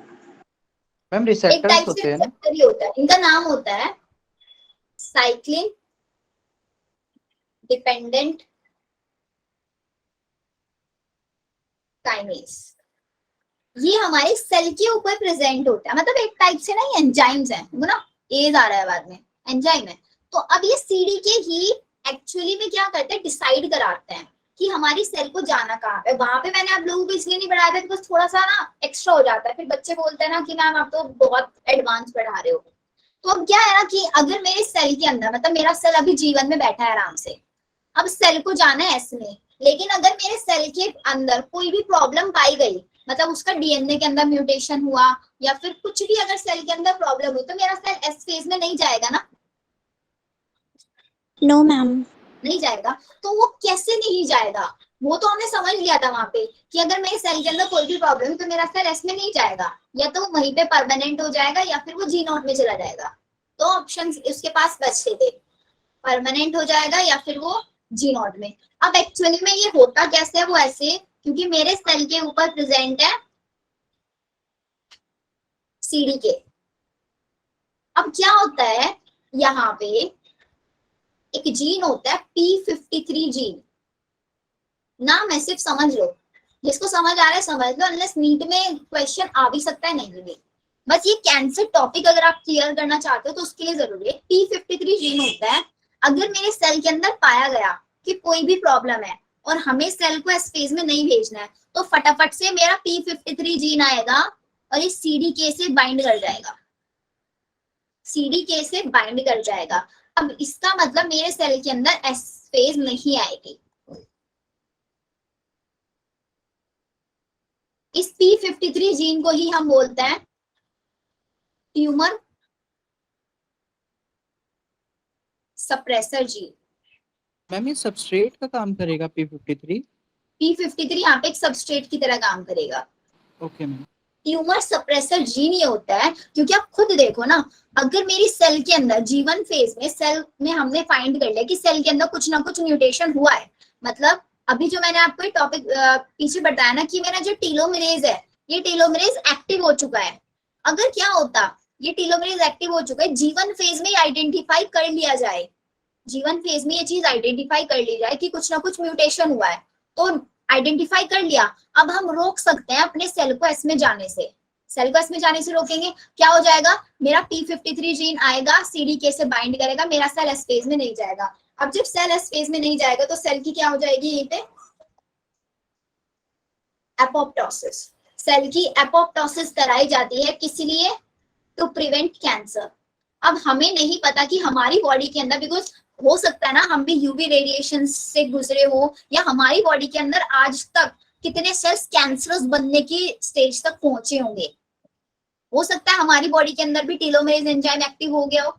मैम एक टाइप रिसेप्टर्स से होते हैं ना। रिसेप्टर ही होता है। इनका नाम होता है साइक्लिन डिपेंडेंट काइनेज। ये हमारे सेल के ऊपर प्रेजेंट होता है, मतलब एक टाइप से ना ये एंजाइम्स हैं, वो ना एज आ रहा है बाद में, एंजाइम है। तो अब ये CDK ही एक्चुअली में क्या करते हैं, डिसाइड कराते हैं कि हमारी सेल को जाना कहाँ पे। वहां पे मैंने आप लोगों को इसलिए नहीं पढ़ाया था कि बस थोड़ा सा ना एक्स्ट्रा हो जाता है, फिर बच्चे बोलते हैं ना कि मैम आप तो बहुत एडवांस पढ़ा रहे हो। तो अब क्या है ना कि अगर मेरे सेल के अंदर मतलब मेरा सेल अभी G1 में बैठा है आराम से, अब सेल को जाना है S में, लेकिन अगर मेरे सेल के अंदर कोई भी प्रॉब्लम पाई गई, मतलब उसका DNA के अंदर म्यूटेशन हुआ या फिर कुछ भी अगर सेल के अंदर प्रॉब्लम हुई, तो मेरा सेल S फेज में नहीं जाएगा ना? No ma'am. नहीं जाएगा। तो वो कैसे नहीं जाएगा, वो तो हमने समझ लिया था वहां पे कि अगर मेरे सेल के अंदर कोई भी प्रॉब्लम है तो मेरा सेल S में नहीं जाएगा, या तो वहीं पे परमानेंट हो जाएगा या फिर वो G0 में चला जाएगा। तो ऑप्शन उसके पास बचते थे, परमानेंट हो जाएगा या फिर वो G0 में। अब एक्चुअली में ये होता कैसे है, वो ऐसे क्योंकि मेरे सेल के ऊपर प्रेजेंट है CDK। अब क्या होता है यहाँ पे एक जीन होता है P53 जीन, नाम है सिर्फ समझ लो, जिसको समझ आ रहा है समझ लो, अनलेस नीट में क्वेश्चन आ भी सकता है नहीं भी। बस ये कैंसर टॉपिक अगर आप क्लियर करना चाहते हो तो उसके लिए जरूरी है। P53 जीन होता है, अगर मेरे सेल के अंदर पाया गया कि कोई भी प्रॉब्लम है और हमें सेल को एस फेज में नहीं भेजना है, तो फटाफट से मेरा P53 जीन आएगा और ये CDK से बाइंड कर जाएगा, CDK से बाइंड कर जाएगा। अब इसका मतलब मेरे सेल के अंदर एस फेज नहीं आएगी। इस P53 जीन को ही हम बोलते हैं ट्यूमर सप्रेसर जीन। मैम ये सबस्ट्रेट का काम करेगा P53। P53 यहाँ पे एक सबस्ट्रेट की तरह काम करेगा। Okay ma'am. Tumour suppressor gene ये होता है क्योंकि आप खुद देखो ना, अगर मेरी सेल के अंदर G1 फेज में सेल में हमने फाइंड कर लिया कि सेल के अंदर कुछ ना कुछ म्यूटेशन हुआ है, मतलब अभी जो मैंने आपको टॉपिक पीछे बताया ना कि मेरा जो टेलोमेरेज है, ये टेलोमेरेज एक्टिव हो चुका है। अगर क्या होता, ये टेलोमेरेज एक्टिव हो चुका है, G1 फेज में आइडेंटिफाई कर लिया जाए, G1 फेज में ये चीज आइडेंटिफाई कर ली जाए कि कुछ ना कुछ म्यूटेशन हुआ है, तो आइडेंटिफाई कर लिया, अब हम रोक सकते हैं अपने सेल को एस में जाने से। सेल को एस में जाने से रोकेंगे, क्या हो जाएगा, मेरा P53 जीन आएगा, CDK से बाइंड करेगा, मेरा सेल एस फेज में नहीं जाएगा। अब जब सेल एस फेज में नहीं जाएगा तो सेल की क्या हो जाएगी, यहीं पे एपोप्टोसिस। सेल की एपोप्टोसिस कराई जाती है किस लिए, टू प्रिवेंट कैंसर। अब हमें नहीं पता कि हमारी बॉडी के अंदर, बिकॉज हो सकता है ना हम भी यूवी रेडिएशन से गुजरे हो, या हमारी बॉडी के अंदर आज तक कितने सेल्स कैंसरस बनने की स्टेज तक पहुंचे होंगे, हो सकता है हमारी बॉडी के अंदर भी टेलोमेरेज एंजाइम एक्टिव हो गया हो,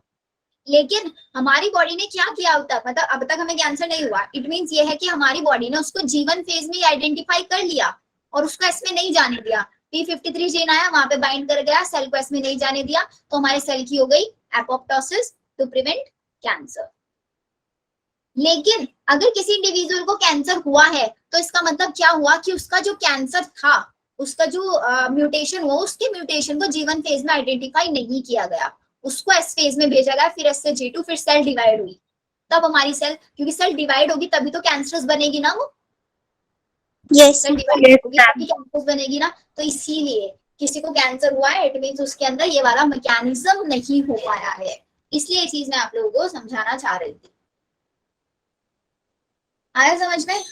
लेकिन हमारी बॉडी ने क्या किया अब तक, मतलब अब तक हमें कैंसर नहीं हुआ। इट मींस ये है कि हमारी बॉडी ने उसको G1 फेज में आइडेंटिफाई कर लिया और उसको इसमें नहीं जाने दिया। P53 जीन आया, वहां पे बाइंड कर गया, सेल को इसमें नहीं जाने दिया, तो हमारे सेल की हो गई एपोप्टोसिस टू प्रिवेंट कैंसर। लेकिन अगर किसी इंडिविजुअल को कैंसर हुआ है तो इसका मतलब क्या हुआ कि उसका जो कैंसर था, उसका जो म्यूटेशन हुआ, उसके म्यूटेशन को G1 फेज में आइडेंटिफाई नहीं किया गया, उसको एस फेज में भेजा गया, फिर एस से G2, फिर सेल डिवाइड हुई। तब हमारी सेल, क्योंकि सेल डिवाइड होगी तभी तो कैंसरस बनेगी ना, वो Yes. सेल डिवाइड होगी तभी कैंसरस बनेगी ना। तो इसीलिए किसी को कैंसर हुआ है, इट मीन्स उसके अंदर ये वाला मैकेनिज्म नहीं हो पाया है। इसलिए ये चीज मैं आप लोगों को समझाना चाह रही थी। आया समझ में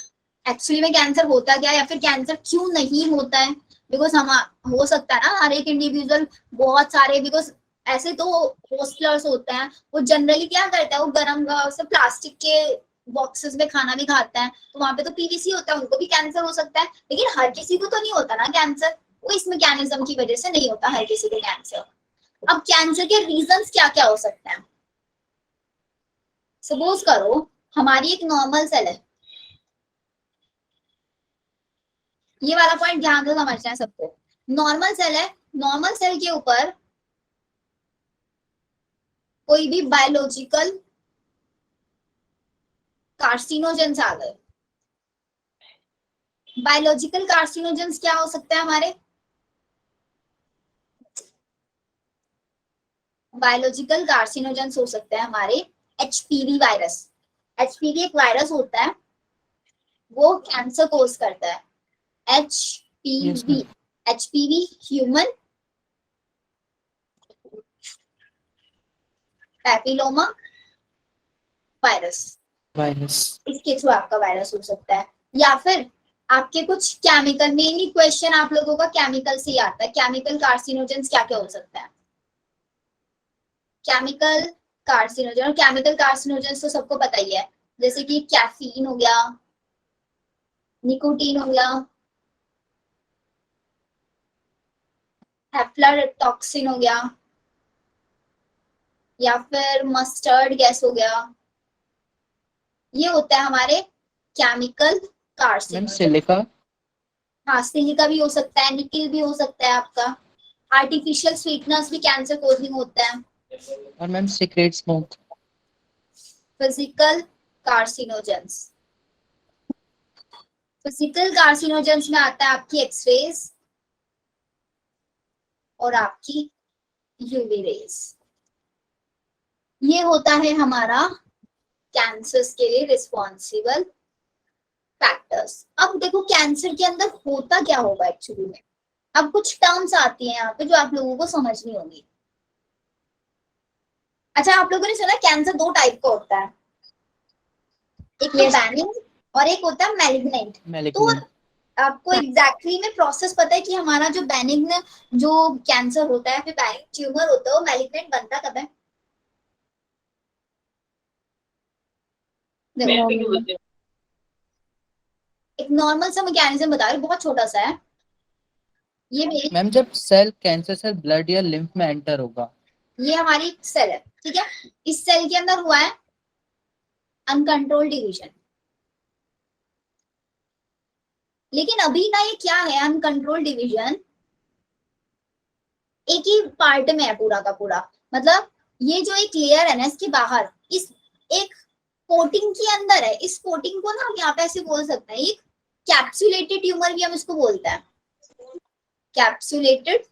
एक्चुअली में कैंसर होता क्या है, या फिर कैंसर क्यों नहीं होता है? बिकॉज हम, हो सकता है ना हर एक इंडिविजुअल, बहुत सारे, बिकॉज ऐसे तो होस्टलर्स होते हैं, वो जनरली क्या करते हैं, वो गर्म से प्लास्टिक के बॉक्सेस में खाना भी खाते हैं, तो वहां पे तो पीवीसी होता है, उनको भी कैंसर हो सकता है। लेकिन हर किसी को तो नहीं होता ना कैंसर, वो इस मैकेनिज्म की वजह से नहीं होता हर किसी को कैंसर। अब कैंसर के रीजंस क्या क्या हो सकते हैं? सपोज करो हमारी एक नॉर्मल सेल है, ये वाला पॉइंट ध्यान से समझना है सबको। नॉर्मल सेल है, नॉर्मल सेल के ऊपर कोई भी बायोलॉजिकल कार्सिनोजेंस आ गए। बायोलॉजिकल कार्सिनोजेंस क्या हो सकते हैं हमारे? बायोलॉजिकल कार्सिनोजेंस हो सकते हैं हमारे एचपीवी वायरस। एचपीवी एक वायरस होता है, वो कैंसर कोज करता है। Yes, HPV, ma'am. HPV human papilloma virus, Virus. इसके थ्रू आपका वायरस हो सकता है। या फिर आपके कुछ केमिकल, मेनली क्वेश्चन आप लोगों का केमिकल से ही आता है, केमिकल कार्सिनोजेंस क्या क्या हो सकता है? केमिकल कार्सिनोजन, और केमिकल कार्सिनोजेंस तो सबको पता ही है, जैसे कि कैफीन हो गया, निकोटीन हो गया, एफ्लाटॉक्सिन हो गया, या फिर मस्टर्ड गैस हो गया। ये होता है हमारे केमिकल Ma'am, कार्सिनोजेन। silica. हाँ, सिलिका भी हो सकता है, निकिल भी हो सकता है आपका। आर्टिफिशियल स्वीटनर्स भी कैंसर कोजिंग होता है। और ma'am cigarette smoke. Physical carcinogens, physical carcinogens में आता है आपकी एक्सरेज और आपकी यूवी रेज। ये होता है हमारा कैंसर के लिए रिस्पॉन्सिबल फैक्टर्स। अब देखो कैंसर के अंदर होता क्या होगा एक्चुअली में। अब कुछ टर्म्स आती हैं यहाँ पे जो आप लोगों को समझनी होगी। अच्छा, आप लोगों ने सुना कैंसर दो टाइप का होता है, एक तो बैनिंग और एक होता है मैलिग्नेंट। तो Malignant. आपको एग्जैक्टली में प्रोसेस पता है कि हमारा जो बैनिग्न जो कैंसर होता है, फिर बैनिंग ट्यूमर होता है, वो मैलिग्नेंट बनता कब है? एक नॉर्मल सा मैकेनिज्म बता रही हूँ, बहुत छोटा सा है ये मेरी, मैम जब सेल कैंसर सेल ब्लड या लिम्फ में एंटर होगा। ये हमारी सेल है, ठीक है। इस सेल के अंदर हुआ है अनकंट्रोल डिवीजन। लेकिन अभी ना ये क्या है, अनकंट्रोल डिवीजन एक ही पार्ट में है पूरा का पूरा। मतलब ये जो एक लेयर है ना, इसके बाहर इस एक कोटिंग के अंदर है। इस कोटिंग को ना हम यहाँ पे ऐसे बोल सकते हैं, एक कैप्सुलेटेड ट्यूमर भी हम इसको बोलते हैं, कैप्सुलेटेड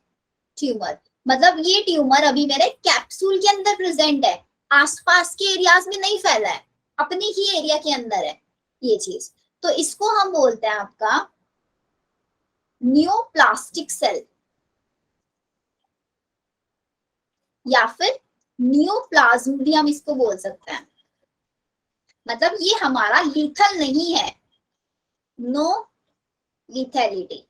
ट्यूमर। मतलब ये ट्यूमर अभी मेरे कैप्सूल के अंदर प्रेजेंट है, आसपास के एरियाज में नहीं फैला है, अपने ही एरिया के अंदर है ये चीज। तो इसको हम बोलते हैं आपका न्यूप्लास्टिक सेल या फिर न्यूप्लाज्म भी हम इसको बोल सकते हैं। मतलब ये हमारा लीथल नहीं है, नो लीथैलिटी।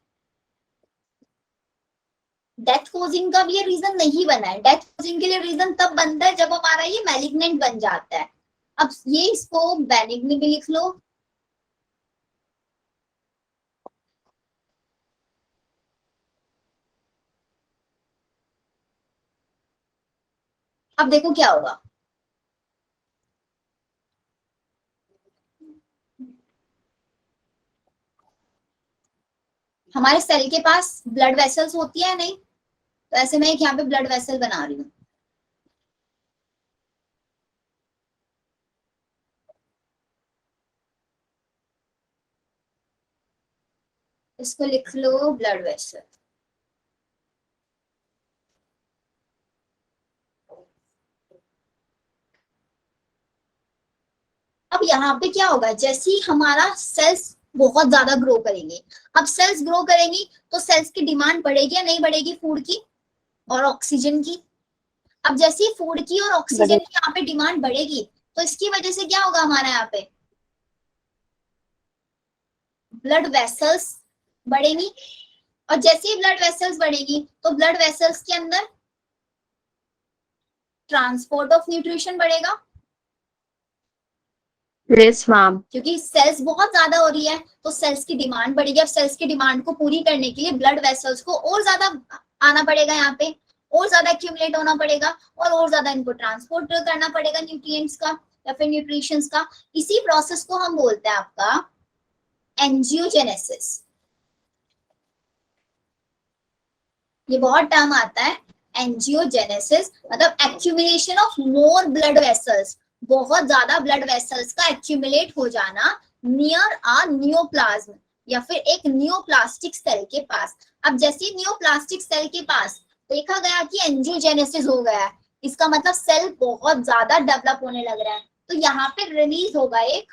डेथ कोजिंग का भी ये रीजन नहीं बना है। डेथ कोजिंग के लिए रीजन तब बनता है जब हमारा ये मैलिग्नेंट बन जाता है। अब ये इसको बेनिग्न भी लिख लो, अब देखो क्या होगा। हमारे सेल के पास ब्लड वेसल्स होती है नहीं, तो ऐसे मैं एक यहाँ पे ब्लड वेसल बना रही हूँ। इसको लिख लो ब्लड वेसल। यहाँ पे क्या होगा, जैसे ही हमारा सेल्स बहुत ज्यादा ग्रो करेंगे, अब सेल्स ग्रो करेंगी तो सेल्स की डिमांड बढ़ेगी या नहीं बढ़ेगी, फूड की और ऑक्सीजन की। अब जैसे ही फूड की और ऑक्सीजन की यहाँ पे डिमांड बढ़ेगी तो इसकी वजह से क्या होगा, हमारा यहाँ पे ब्लड वेसल्स बढ़ेंगी, और जैसे ही ब्लड वेसल्स बढ़ेगी तो ब्लड वेसल्स के अंदर ट्रांसपोर्ट ऑफ न्यूट्रिशन बढ़ेगा। Yes ma'am. क्योंकि सेल्स बहुत ज्यादा हो रही है तो सेल्स की डिमांड बढ़ेगी। अब सेल्स की डिमांड को पूरी करने के लिए ब्लड वेसल्स को और ज्यादा आना पड़ेगा, यहाँ पे और ज्यादा एक्यूमुलेट होना पड़ेगा और ज्यादा इनको ट्रांसपोर्ट करना पड़ेगा न्यूट्रिएंट्स का या फिर न्यूट्रिशंस का। इसी प्रोसेस को हम बोलते हैं आपका एंजियोजेनेसिस। ये बहुत टर्म आता है एंजियोजेनेसिस, मतलब accumulation of more blood vessels, बहुत ज्यादा ब्लड वेसल्स का एक्यूमुलेट हो जाना नियर अ नियोप्लाज्म या फिर एक नियोप्लास्टिक सेल के पास। अब जैसे नियोप्लास्टिक सेल के पास देखा गया कि एंजियोजेनेसिस हो गया है, इसका मतलब सेल बहुत ज्यादा डेवलप होने लग रहा है, तो यहाँ पे रिलीज होगा एक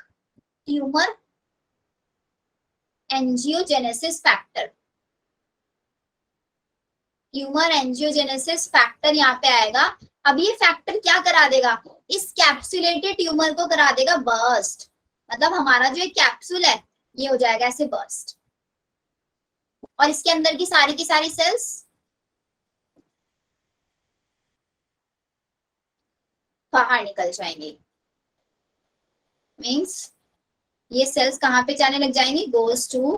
tumour angiogenesis factor. Tumour angiogenesis factor यहाँ पे आएगा। अब ये फैक्टर क्या करा देगा, इस कैप्सुलेटेड ट्यूमर को करा देगा बर्स्ट, मतलब हमारा जो एक कैप्सूल है ये हो जाएगा ऐसे बर्स्ट, और इसके अंदर की सारी सेल्स बाहर निकल जाएंगी। मींस ये सेल्स कहाँ पे जाने लग जाएंगी, goes to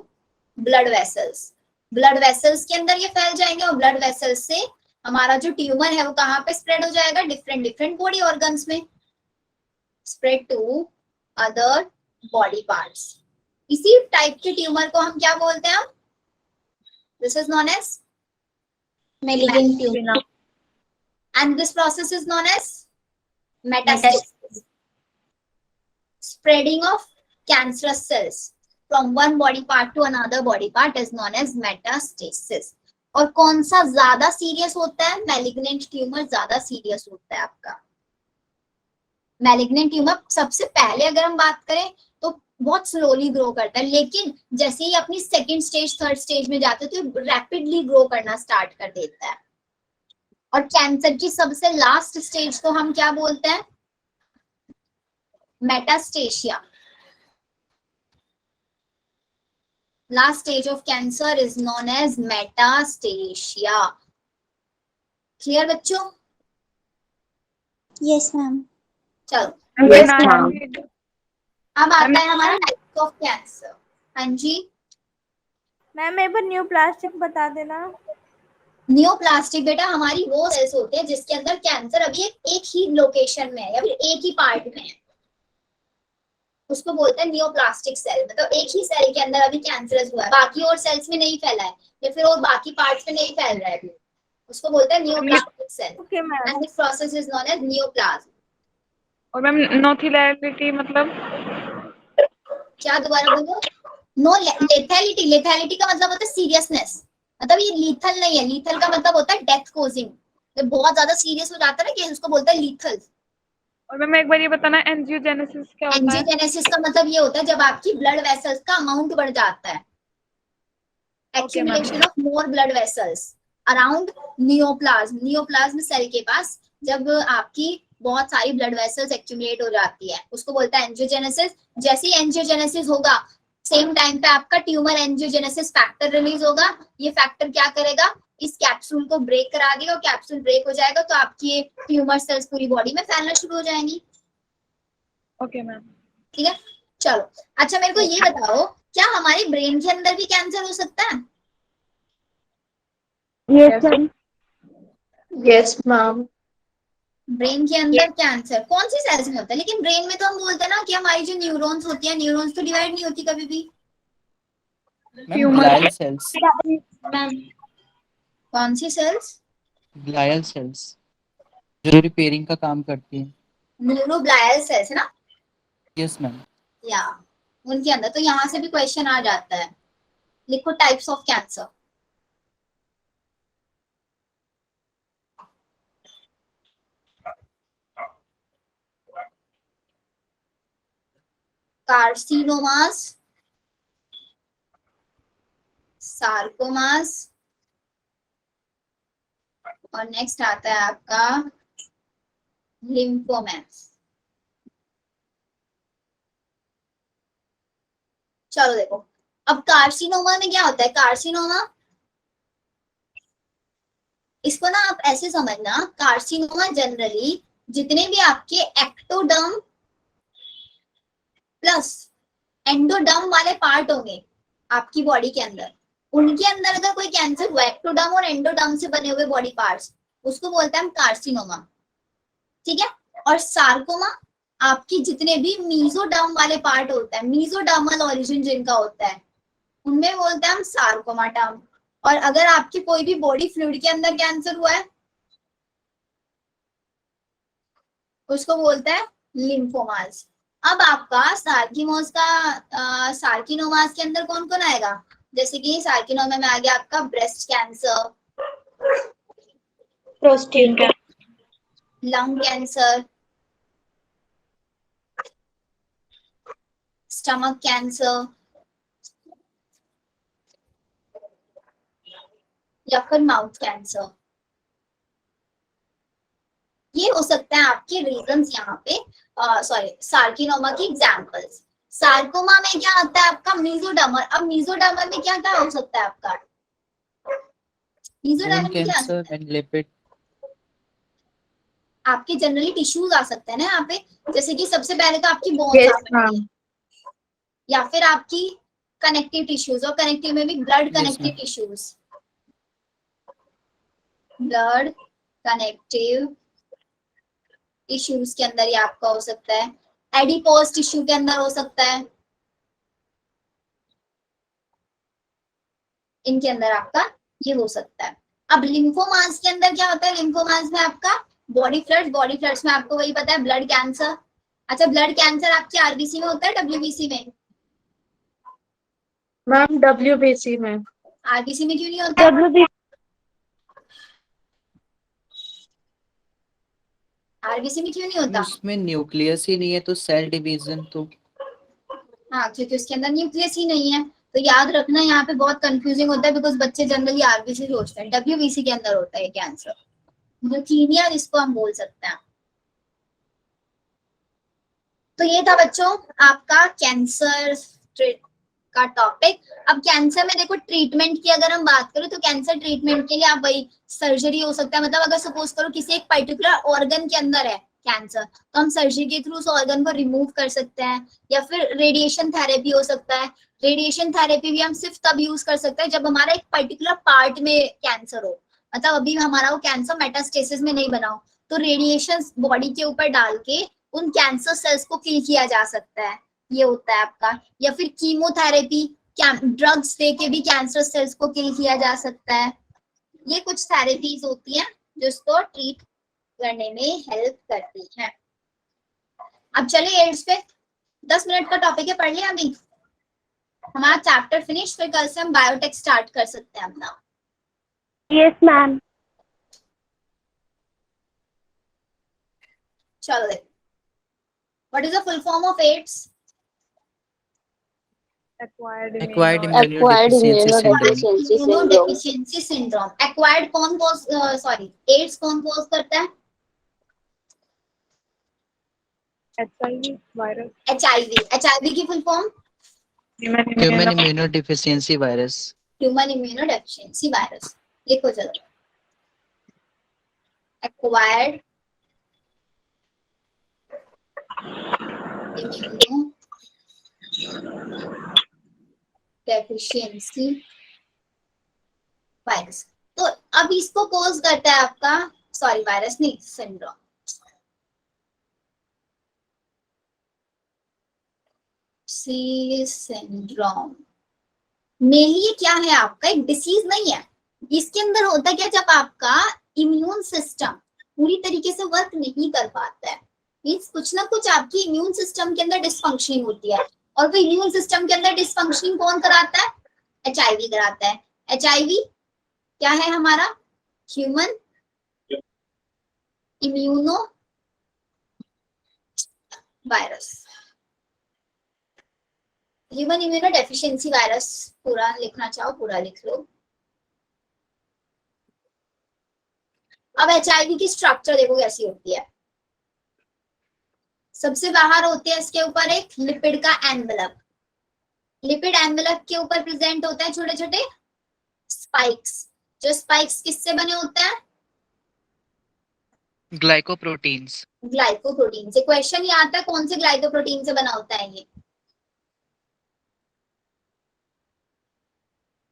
blood vessels. Blood vessels के अंदर ये फैल जाएंगे और ब्लड वेसल्स से हमारा जो ट्यूमर है वो कहाँ पे स्प्रेड हो जाएगा, डिफरेंट डिफरेंट बॉडी ऑर्गन्स में, spread to other body parts. इसी टाइप के ट्यूमर को हम क्या बोलते हैं, this is known as Malignant tumor. and this process is known as metastasis. Spreading of cancerous cells from one body part to another body part is known as metastasis. और कौन सा ज्यादा सीरियस होता है, मैलिग्नेंट ट्यूमर ज्यादा serious होता है आपका। मैलिग्नेंट ट्यूमर सबसे पहले अगर हम बात करें तो बहुत स्लोली ग्रो करता है, लेकिन जैसे ही अपनी सेकेंड स्टेज थर्ड स्टेज में जाते हैं तो रैपिडली ग्रो करना स्टार्ट कर देता है। और कैंसर की सबसे लास्ट स्टेज को हम क्या बोलते हैं, metastasis. Last stage of cancer is known as metastasis. Clear बच्चों? Yes, ma'am. चलो यस मैम। अब आता है हमारा टाइप ऑफ कैंसर। हाँ जी, मैम एक बार न्यू प्लास्टिक बता देना। नियोप्लास्टिक बेटा हमारी वो सेल्स होते हैं जिसके अंदर कैंसर अभी एक ही लोकेशन में है या फिर एक ही पार्ट में है, उसको बोलते हैं नियोप्लास्टिक सेल। मतलब एक ही सेल के अंदर अभी कैंसरस हुआ है, बाकी और सेल्स में नहीं फैला है या फिर और बाकी पार्ट्स में नहीं फैल रहा है, उसको बोलते हैं neoplastic cell. Okay ma'am. And this process is known as neoplasm. और मैम नोथिलैरिटी मतलब क्या, दोबारा बोलो? नो लेथैलिटी। लेथैलिटी का मतलब होता है सीरियसनेस, मतलब ये लीथल नहीं है। लीथल का मतलब होता है डेथ कोजिंग, जब बहुत ज्यादा सीरियस हो जाता है ना कि उसको बोलते हैं लीथल। और मैम एक बार ये बताना एंजियोजेनेसिस क्या होता है? एंजियोजेनेसिस का मतलब ये होता है जब आपकी ब्लड वेसल्स का अमाउंट बढ़ जाता है, accumulation of more blood vessels around neoplasm. Neoplasm cell के पास जब आपकी बहुत सारी ब्लड वेसल्स एक्यूमुलेट हो जाती है उसको बोलता है एंजियोजेनेसिस। जैसे ही एंजियोजेनेसिस होगा सेम टाइम पे आपका ट्यूमर एंजियोजेनेसिस फैक्टर रिलीज होगा। ये फैक्टर क्या करेगा, इस कैप्सूल को ब्रेक करा देगा, और कैप्सूल ब्रेक हो जाएगा तो आपकी ट्यूमर सेल्स पूरी बॉडी में फैलना शुरू हो जाएंगी। Okay ma'am. ठीक है, चलो अच्छा मेरे को ये बताओ, क्या हमारे ब्रेन के अंदर भी कैंसर हो सकता है? Yes ma'am. Yes ma'am. Brain के अंदर कैंसर कौन सी सेल्स में होता है? लेकिन ब्रेन में तो हम बोलते हैं ना कि हमारी जो न्यूरॉन्स होती है, न्यूरॉन्स तो डिवाइड नहीं होती कभी भी। Glial cells. कौन सी सेल्स? ग्लायल सेल्स जो रिपेयरिंग का काम करती हैं। न्यूरोग्लायल सेल्स ना, यस मैम। या उनके अंदर। तो यहाँ से भी क्वेश्चन आ जाता है, लिखो types of cancer. Carcinomas, sarcomas, और नेक्स्ट आता है आपका लिम्फोमास। चलो देखो, अब कार्सिनोमा में क्या होता है, कार्सिनोमा इसको ना आप ऐसे समझना, कार्सिनोमा जनरली जितने भी आपके एक्टोडर्म प्लस एंडोडर्म वाले पार्ट होंगे आपकी बॉडी के अंदर, उनके अंदर अगर कोई कैंसर हुआ, एक्टोडर्म और एंडोडर्म से बने हुए बॉडी पार्ट्स, उसको बोलते हैं हम कार्सिनोमा, ठीक है। और सार्कोमा आपकी जितने भी मीजोडर्म वाले पार्ट होते हैं, मीजोडर्मल ओरिजिन जिनका होता है, उनमें बोलते हैं हम सार्कोमा टर्म। और अगर आपकी कोई भी बॉडी फ्लूइड के अंदर कैंसर हुआ है, उसको बोलते हैं लिम्फोमास। अब आपका सार्कीमोस का सार्किनोमास के अंदर कौन कौन आएगा, जैसे कि सार्किनोमा में आ गया आपका breast cancer, prostate, lung cancer, stomach cancer, या फिर माउथ कैंसर। ये हो सकते हैं आपके रीजंस यहाँ पे, सॉरी सार्किनोमा की एग्जांपल्स। सार्कोमा में क्या आता है आपका मीजोडर्मल। अब मीजोडर्मल में क्या क्या हो सकता है आपका, मीजोडर्मल में क्या आ सकता है? Cancer and lipid. आपके जनरली टिश्यूज आ सकते हैं ना यहाँ पे, जैसे कि सबसे पहले तो आपकी बोन्स आ सकती है, या फिर आपकी कनेक्टिव टिश्यूज, और कनेक्टिव में भी blood connective tissues, blood connective tissues के अंदर ये आपका हो सकता है, एडिपोज टिश्यू के अंदर हो सकता है, इनके अंदर आपका ये हो सकता है। अब लिम्फोमास के अंदर क्या होता है, लिम्फोमास में आपका बॉडी फ्लड्स में आपको वही पता है, ब्लड कैंसर। अच्छा, ब्लड कैंसर आपके आरबीसी में होता है डब्ल्यूबीसी में? मैम डब्ल्यूबीसी में। आरबीसी में क्यों नहीं होता? आरबीसी में क्यों नहीं होता? उसमें न्यूक्लियस ही नहीं है तो सेल डिवीजन तो। हाँ, क्योंकि उसके अंदर न्यूक्लियस ही नहीं है। तो याद रखना, यहाँ पे बहुत कंफ्यूजिंग होता है, बिकॉज बच्चे जनरली आरबीसी सोचते हैं, डब्ल्यूबीसी के अंदर होता है कैंसर, ल्यूकीमिया जिसको हम बोल सकते हैं। तो ये था बच्चों आपका कैंसर का टॉपिक। अब कैंसर में देखो, ट्रीटमेंट की अगर हम बात करें तो कैंसर ट्रीटमेंट के लिए आप वही सर्जरी हो सकता है, मतलब अगर सपोज करो किसी एक पर्टिकुलर ऑर्गन के अंदर है कैंसर, तो हम सर्जरी के थ्रू उस ऑर्गन को रिमूव कर सकते हैं, या फिर रेडिएशन थेरेपी हो सकता है। रेडिएशन थेरेपी भी हम सिर्फ तब यूज कर सकते हैं जब हमारा एक पर्टिकुलर पार्ट में कैंसर हो, मतलब अभी हमारा वो कैंसर मेटास्टेसिस में नहीं बना हो, तो रेडिएशन बॉडी के ऊपर डाल के उन कैंसर सेल्स को किल किया जा सकता है, ये होता है आपका। या फिर कीमोथेरेपी, ड्रग्स दे के भी कैंसर सेल्स को किल किया जा सकता है। ये कुछ थेरेपीज होती हैं जो इसको ट्रीट करने में हेल्प करती हैं। अब चलिए एड्स पे, 10 मिनट का टॉपिक है, पढ़ लिया अभी हमारा चैप्टर फिनिश, फिर कल से हम बायोटेक स्टार्ट कर सकते हैं अपना। Yes ma'am. चलो देख, what is the full form of AIDS? Acquired Acquired immunodeficiency immunodeficiency syndrome. Immunodeficiency syndrome. Acquired कौन कॉज, सॉरी एड्स कौन कॉज करता है? HIV virus. एचआईवी। एचआईवी की full form Human immunodeficiency virus. Human immunodeficiency virus. लिखो चलो, acquired immunodeficiency virus. तो अब इसको कॉज करता है आपका, सॉरी वायरस नहीं, सिंड्रोम। सी सिंड्रोम मेनली ये क्या है आपका, एक डिसीज नहीं है। इसके अंदर होता क्या, जब आपका इम्यून सिस्टम पूरी तरीके से वर्क नहीं कर पाता है, मीन्स कुछ ना कुछ आपकी इम्यून सिस्टम के अंदर डिसफंक्शनिंग होती है, और वो इम्यून सिस्टम के अंदर डिसफंक्शनिंग कौन कराता है? एचआईवी कराता है। एचआईवी क्या है हमारा? Human immuno virus. Human immuno deficiency virus, पूरा लिखना चाहो पूरा लिख लो। अब एचआईवी की स्ट्रक्चर देखो कैसी होती है। सबसे बाहर होती है इसके ऊपर एक लिपिड का एनवेलप। लिपिड एनवेलप के ऊपर प्रेजेंट होते हैं छोटे छोटे स्पाइक्स। जो स्पाइक्स किससे बने होते हैं? ग्लाइकोप्रोटीन्स। ग्लाइकोप्रोटीन से। क्वेश्चन ये आता है कौन से ग्लाइकोप्रोटीन से बना होता है ये?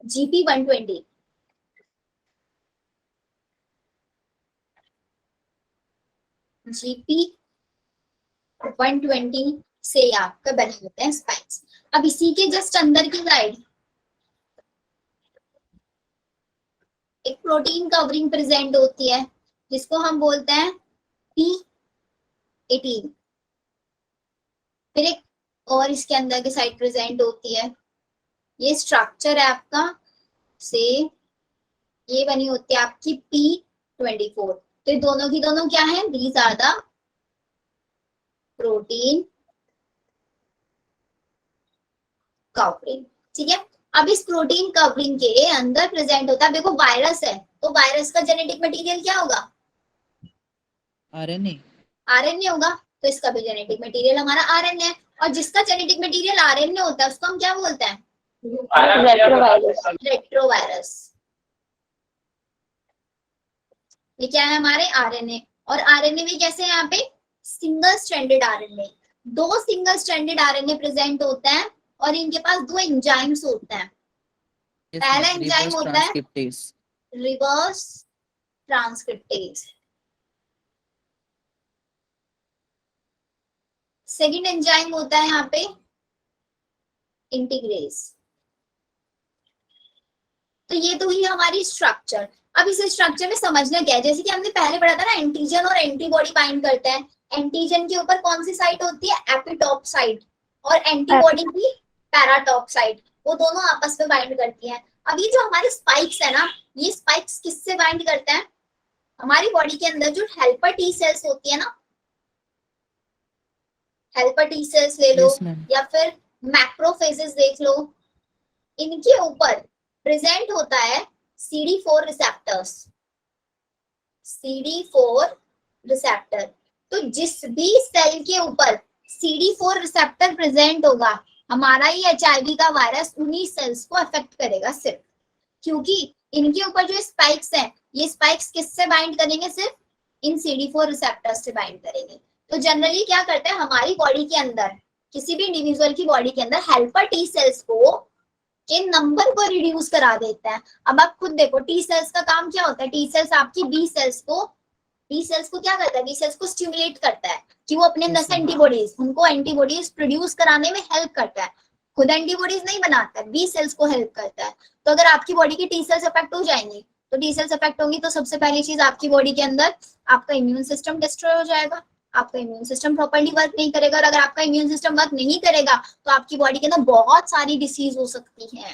GP120। GP120 से आपका बने होते हैं स्पाइक्स। अब इसी के जस्ट अंदर की साइड एक प्रोटीन कवरिंग प्रेजेंट होती है जिसको हम बोलते हैं P18। फिर एक और इसके अंदर की साइड प्रेजेंट होती है, ये स्ट्रक्चर है आपका से, ये बनी होती है आपकी P24। तो दोनों की दोनों क्या है? These are the protein covering. ठीक है, अब इस प्रोटीन कवरिंग के अंदर प्रेजेंट होता है, देखो वायरस है तो वायरस का जेनेटिक मटेरियल क्या होगा? आरएनए। आरएनए होगा, तो इसका भी जेनेटिक मटेरियल हमारा आरएनए है। और जिसका जेनेटिक मटेरियल आरएनए होता है उसको हम क्या बोलते हैं? रेट्रोवायरस। रेट्रोवायरस। ये क्या है? हमारे आरएनए। और आरएनए में कैसे है यहाँ पे? Single stranded RNA. दो सिंगल स्ट्रैंडेड आरएनए प्रेजेंट होते हैं और इनके पास दो एंजाइम्स होते हैं। पहला एंजाइम होता है रिवर्स ट्रांसक्रिप्टेज। सेकंड एंजाइम होता है यहाँ पे इंटीग्रेज। तो ये तो ही हमारी स्ट्रक्चर। अब इस स्ट्रक्चर में समझना क्या है, जैसे कि हमने पहले पढ़ा था ना, एंटीजन और एंटीबॉडी बाइंड करते हैं। एंटीजन के ऊपर कौन सी साइट होती है? Epitope site. और एंटीबॉडी की पैराटॉप साइट। वो दोनों आपस में बाइंड करती हैं। अब ये जो हमारे स्पाइक्स है ना, ये स्पाइक्स किससे बाइंड करते हैं? हमारी बॉडी के अंदर जो हेल्पर टी सेल्स होती है ना, हेल्पर टी सेल्स ले लो या फिर मैक्रोफेजेस देख लो, इनके ऊपर प्रेजेंट होता है CD4 रिसेप्टर्स। CD4 receptor. तो जिस भी सेल के ऊपर CD4 रिसेप्टर प्रेजेंट होगा, हमारा ये एचआईवी का वायरस उन्हीं सेल्स को अफेक्ट करेगा सिर्फ, क्योंकि इनके ऊपर जो स्पाइक्स हैं, ये स्पाइक्स किससे बाइंड करेंगे? सिर्फ इन CD4 रिसेप्टर्स से बाइंड करेंगे। तो जनरली क्या करते हैं हमारी बॉडी के अंदर, किसी भी इंडिविजुअल की बॉडी के अंदर हेल्पर टी सेल्स को के नंबर को रिड्यूस करा देते हैं। अब आप खुद देखो, टी सेल्स का काम क्या होता है? टी सेल्स आपकी बी सेल्स को क्या करता है? बी सेल्स को स्टिमुलेट करता है कि वो अपने अंदर से एंटीबॉडीज, उनको एंटीबॉडीज प्रोड्यूस कराने में हेल्प करता है। खुद एंटीबॉडीज नहीं बनाता है, बी सेल्स को हेल्प करता है। तो अगर आपकी बॉडी की टी सेल्स अफेक्ट हो जाएंगी, तो टी सेल्स अफेक्ट होंगी तो सबसे पहली चीज आपकी बॉडी के अंदर आपका इम्यून सिस्टम डिस्ट्रॉय हो जाएगा। आपका इम्यून सिस्टम प्रॉपर्ली वर्क नहीं करेगा, और अगर आपका इम्यून सिस्टम वर्क नहीं करेगा तो आपकी बॉडी के अंदर बहुत सारी डिसीज हो सकती है।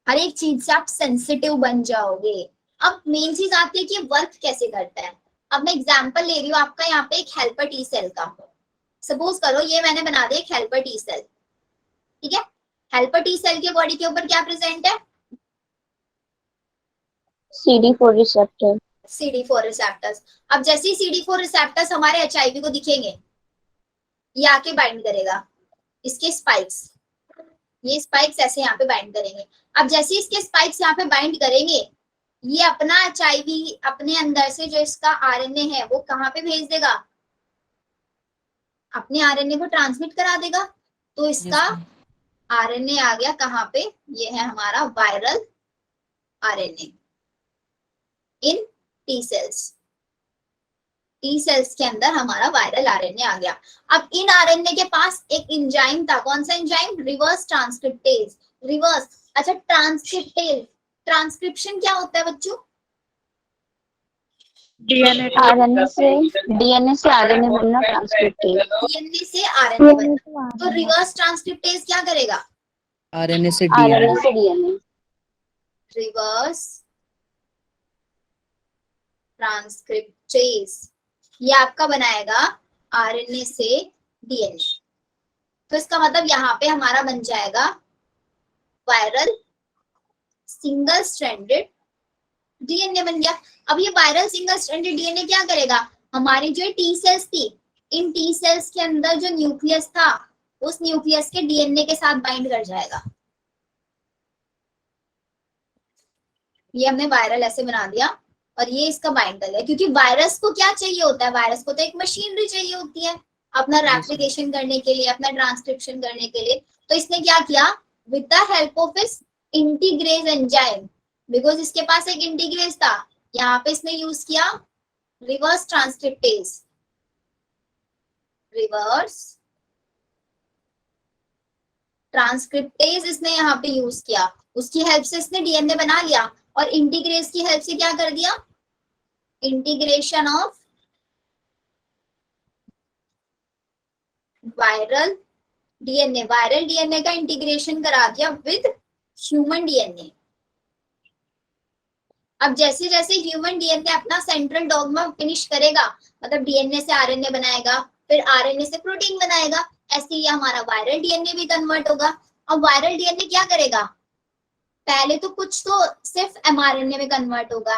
हर एक चीज से आप सेंसिटिव बन जाओगे। अब मेन चीज आती है कि वर्क कैसे करता है। अब मैं एग्जांपल ले रही हूँ आपका यहाँ पे एक हेल्पर टी सेल का। सपोज करो ये मैंने बना दिया एक हेल्पर टी सेल, ठीक है। हेल्पर टी सेल के बॉडी के ऊपर क्या प्रेजेंट है? CD4 receptor. CD4 receptors. अब जैसे ही CD4 रिसेप्टर्स हमारे एचआईवी को दिखेंगे, ये आके बाइंड करेगा इसके स्पाइक्स। ये स्पाइक्स ऐसे यहाँ पे बाइंड करेंगे। अब जैसे इसके स्पाइक्स यहाँ पे बाइंड करेंगे, ये अपना एचआईवी अपने अंदर से जो इसका आरएनए है वो कहाँ पे भेज देगा? अपने आरएनए को ट्रांसमिट करा देगा। तो इसका आरएनए आ गया कहाँ पे? ये है हमारा वायरल आरएनए इन टी सेल्स। टी सेल्स के अंदर हमारा वायरल आरएनए आ गया। अब इन आरएनए के पास एक एंजाइम था, कौन सा एंजाइम? Reverse transcriptase. रिवर्स, अच्छा ट्रांसक्रिप्टेज, ट्रांसक्रिप्शन क्या होता है बच्चों? डीएनए डीएनए से आरएनए बनना ट्रांसक्रिप्टेज। डीएनए से आरएनए बनना। तो रिवर्स ट्रांसक्रिप्टेज क्या करेगा? आरएनए से आरएनए डीएनए। से डीएनए। रिवर्स ट्रांसक्रिप्टेज ये आपका बनाएगा आरएनए से डीएनए। तो इसका मतलब यहाँ पे हमारा बन जाएगा वायरल सिंगल स्ट्रैंडेड डीएनए बन गया। अब ये वायरल सिंगल स्ट्रैंडेड डीएनए क्या करेगा, हमारी जो टी सेल्स थी, इन टी सेल्स के अंदर जो न्यूक्लियस था उस न्यूक्लियस के डीएनए के साथ बाइंड कर जाएगा। ये हमने वायरल ऐसे बना दिया और ये इसका बाइंड कर लिया, क्योंकि वायरस को क्या चाहिए होता है, वायरस को तो एक मशीनरी चाहिए होती है अपना रेप्लिकेशन करने के लिए, अपना ट्रांसक्रिप्शन करने के लिए। तो इसने क्या किया, विद द हेल्प ऑफ इस इंटीग्रेज एंजाइम, बिकॉज इसके पास एक इंटीग्रेज था, यहाँ पे इसने यूज किया रिवर्स ट्रांसक्रिप्टेज, रिवर्स ट्रांसक्रिप्टेज इसने यहाँ पे यूज किया, उसकी हेल्प से इसने डीएनए बना लिया। और इंटीग्रेज की हेल्प से क्या कर दिया, integration of viral DNA, viral DNA का इंटीग्रेशन करा दिया विद ह्यूमन डीएनए। अब जैसे जैसे ह्यूमन डीएनए अपना सेंट्रल डॉग्मा फिनिश करेगा, मतलब डीएनए से आरएनए बनाएगा, फिर आरएनए से प्रोटीन बनाएगा, ऐसे ही हमारा वायरल डीएनए भी कन्वर्ट होगा। अब वायरल डीएनए क्या करेगा, पहले तो कुछ तो सिर्फ एमआरएनए में कन्वर्ट होगा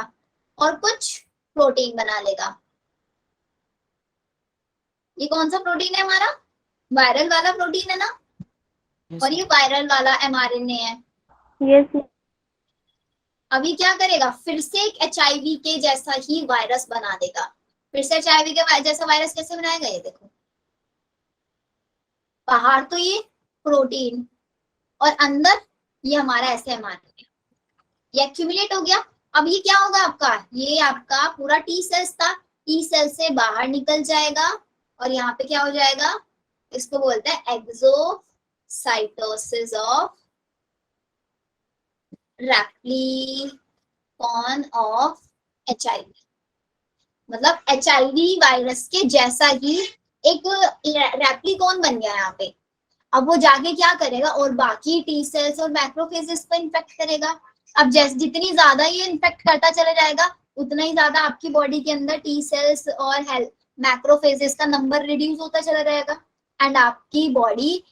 और कुछ प्रोटीन बना लेगा। ये कौन सा प्रोटीन है हमारा, वायरल वाला प्रोटीन है ना, और ये वायरल वाला एमआरएनए है। यस। अभी क्या करेगा, फिर से एक एचआईवी के जैसा ही वायरस बना देगा। फिर से एचआईवी के जैसा वायरस कैसे बनाएगा, ये देखो, बाहर तो ये प्रोटीन और अंदर ये हमारा ऐसे एमआरएनए, ये एक्यूमुलेट हो गया। अब ये क्या होगा आपका, ये आपका पूरा टी सेल्स था, टी सेल से बाहर निकल जाएगा और यहाँ पे क्या हो जाएगा, इसको बोलते हैं exocytosis of replicon of HIV. मतलब एचआईवी वायरस के जैसा ही एक रेप्लिकॉन बन गया यहाँ पे। अब वो जाके क्या करेगा, और बाकी टी सेल्स और मैक्रोफेजेस को इन्फेक्ट करेगा। अब जैसे जितनी ज्यादा ये इन्फेक्ट करता चला जाएगा, उतना ही ज्यादा आपकी बॉडी के अंदर टी सेल्स और मैक्रोफेजेस का नंबर रिड्यूस होता चला जाएगा एंड आपकी बॉडी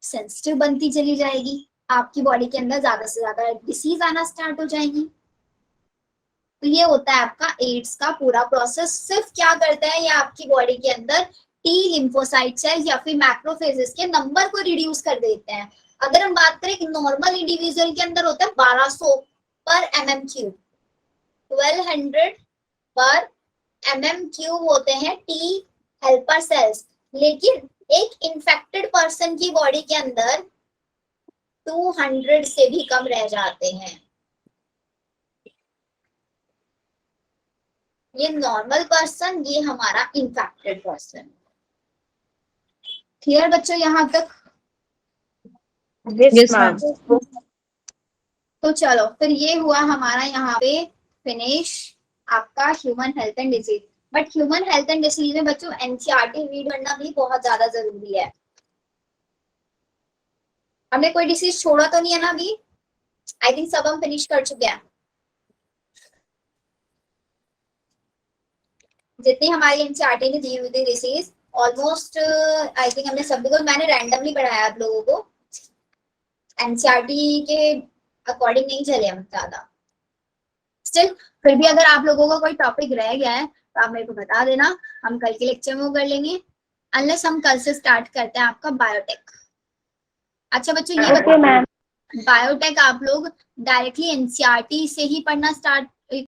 सेंसिटिव बनती चली जाएगी, आपकी बॉडी के अंदर ज्यादा से ज्यादा डिसीज आना स्टार्ट हो जाएगी। तो ये होता है आपका एड्स का पूरा प्रोसेस। सिर्फ क्या करता है, ये आपकी बॉडी के अंदर टी लिम्फोसाइट सेल्स या फिर मैक्रोफेजेस के नंबर को रिड्यूस कर देते हैं। अगर हम बात करें, एक नॉर्मल इंडिविजुअल के अंदर होता है 1200 पर mm क्यूब, 1200 पर mm क्यूब होते हैं टी हेल्पर सेल्स, लेकिन एक इन्फेक्टेड पर्सन की बॉडी के अंदर 200 से भी कम रह जाते हैं। ये नॉर्मल पर्सन, ये हमारा इन्फेक्टेड पर्सन। क्लियर बच्चों यहाँ तक? Yes, ma'am. तो चलो फिर ये हुआ हमारा यहाँ पे फिनिश आपका human health and disease. But human health and disease में बच्चों एनसीईआरटी रीड करना भी बहुत ज्यादा जरूरी है। हमने कोई डिसीज छोड़ा तो नहीं है ना अभी? आई थिंक सब हम फिनिश कर चुके हैं। जितनी हमारी एनसीईआरटी ने दी हुई थी डिसीज ऑलमोस्ट आई थिंक हमने सब, बिकॉज मैंने रैंडमली पढ़ाया आप लोगों को, एनसीईआरटी के अकॉर्डिंग नहीं चले हम ज्यादा। स्टिल फिर भी अगर आप लोगों का कोई टॉपिक रह गया है तो आप मेरे को बता देना, हम कल के लेक्चर में वो कर लेंगे, अनलेस हम कल से स्टार्ट करते हैं आपका बायोटेक। अच्छा बच्चों, ये ओके मैम। बायोटेक आप लोग डायरेक्टली एनसीईआरटी से ही पढ़ना स्टार्ट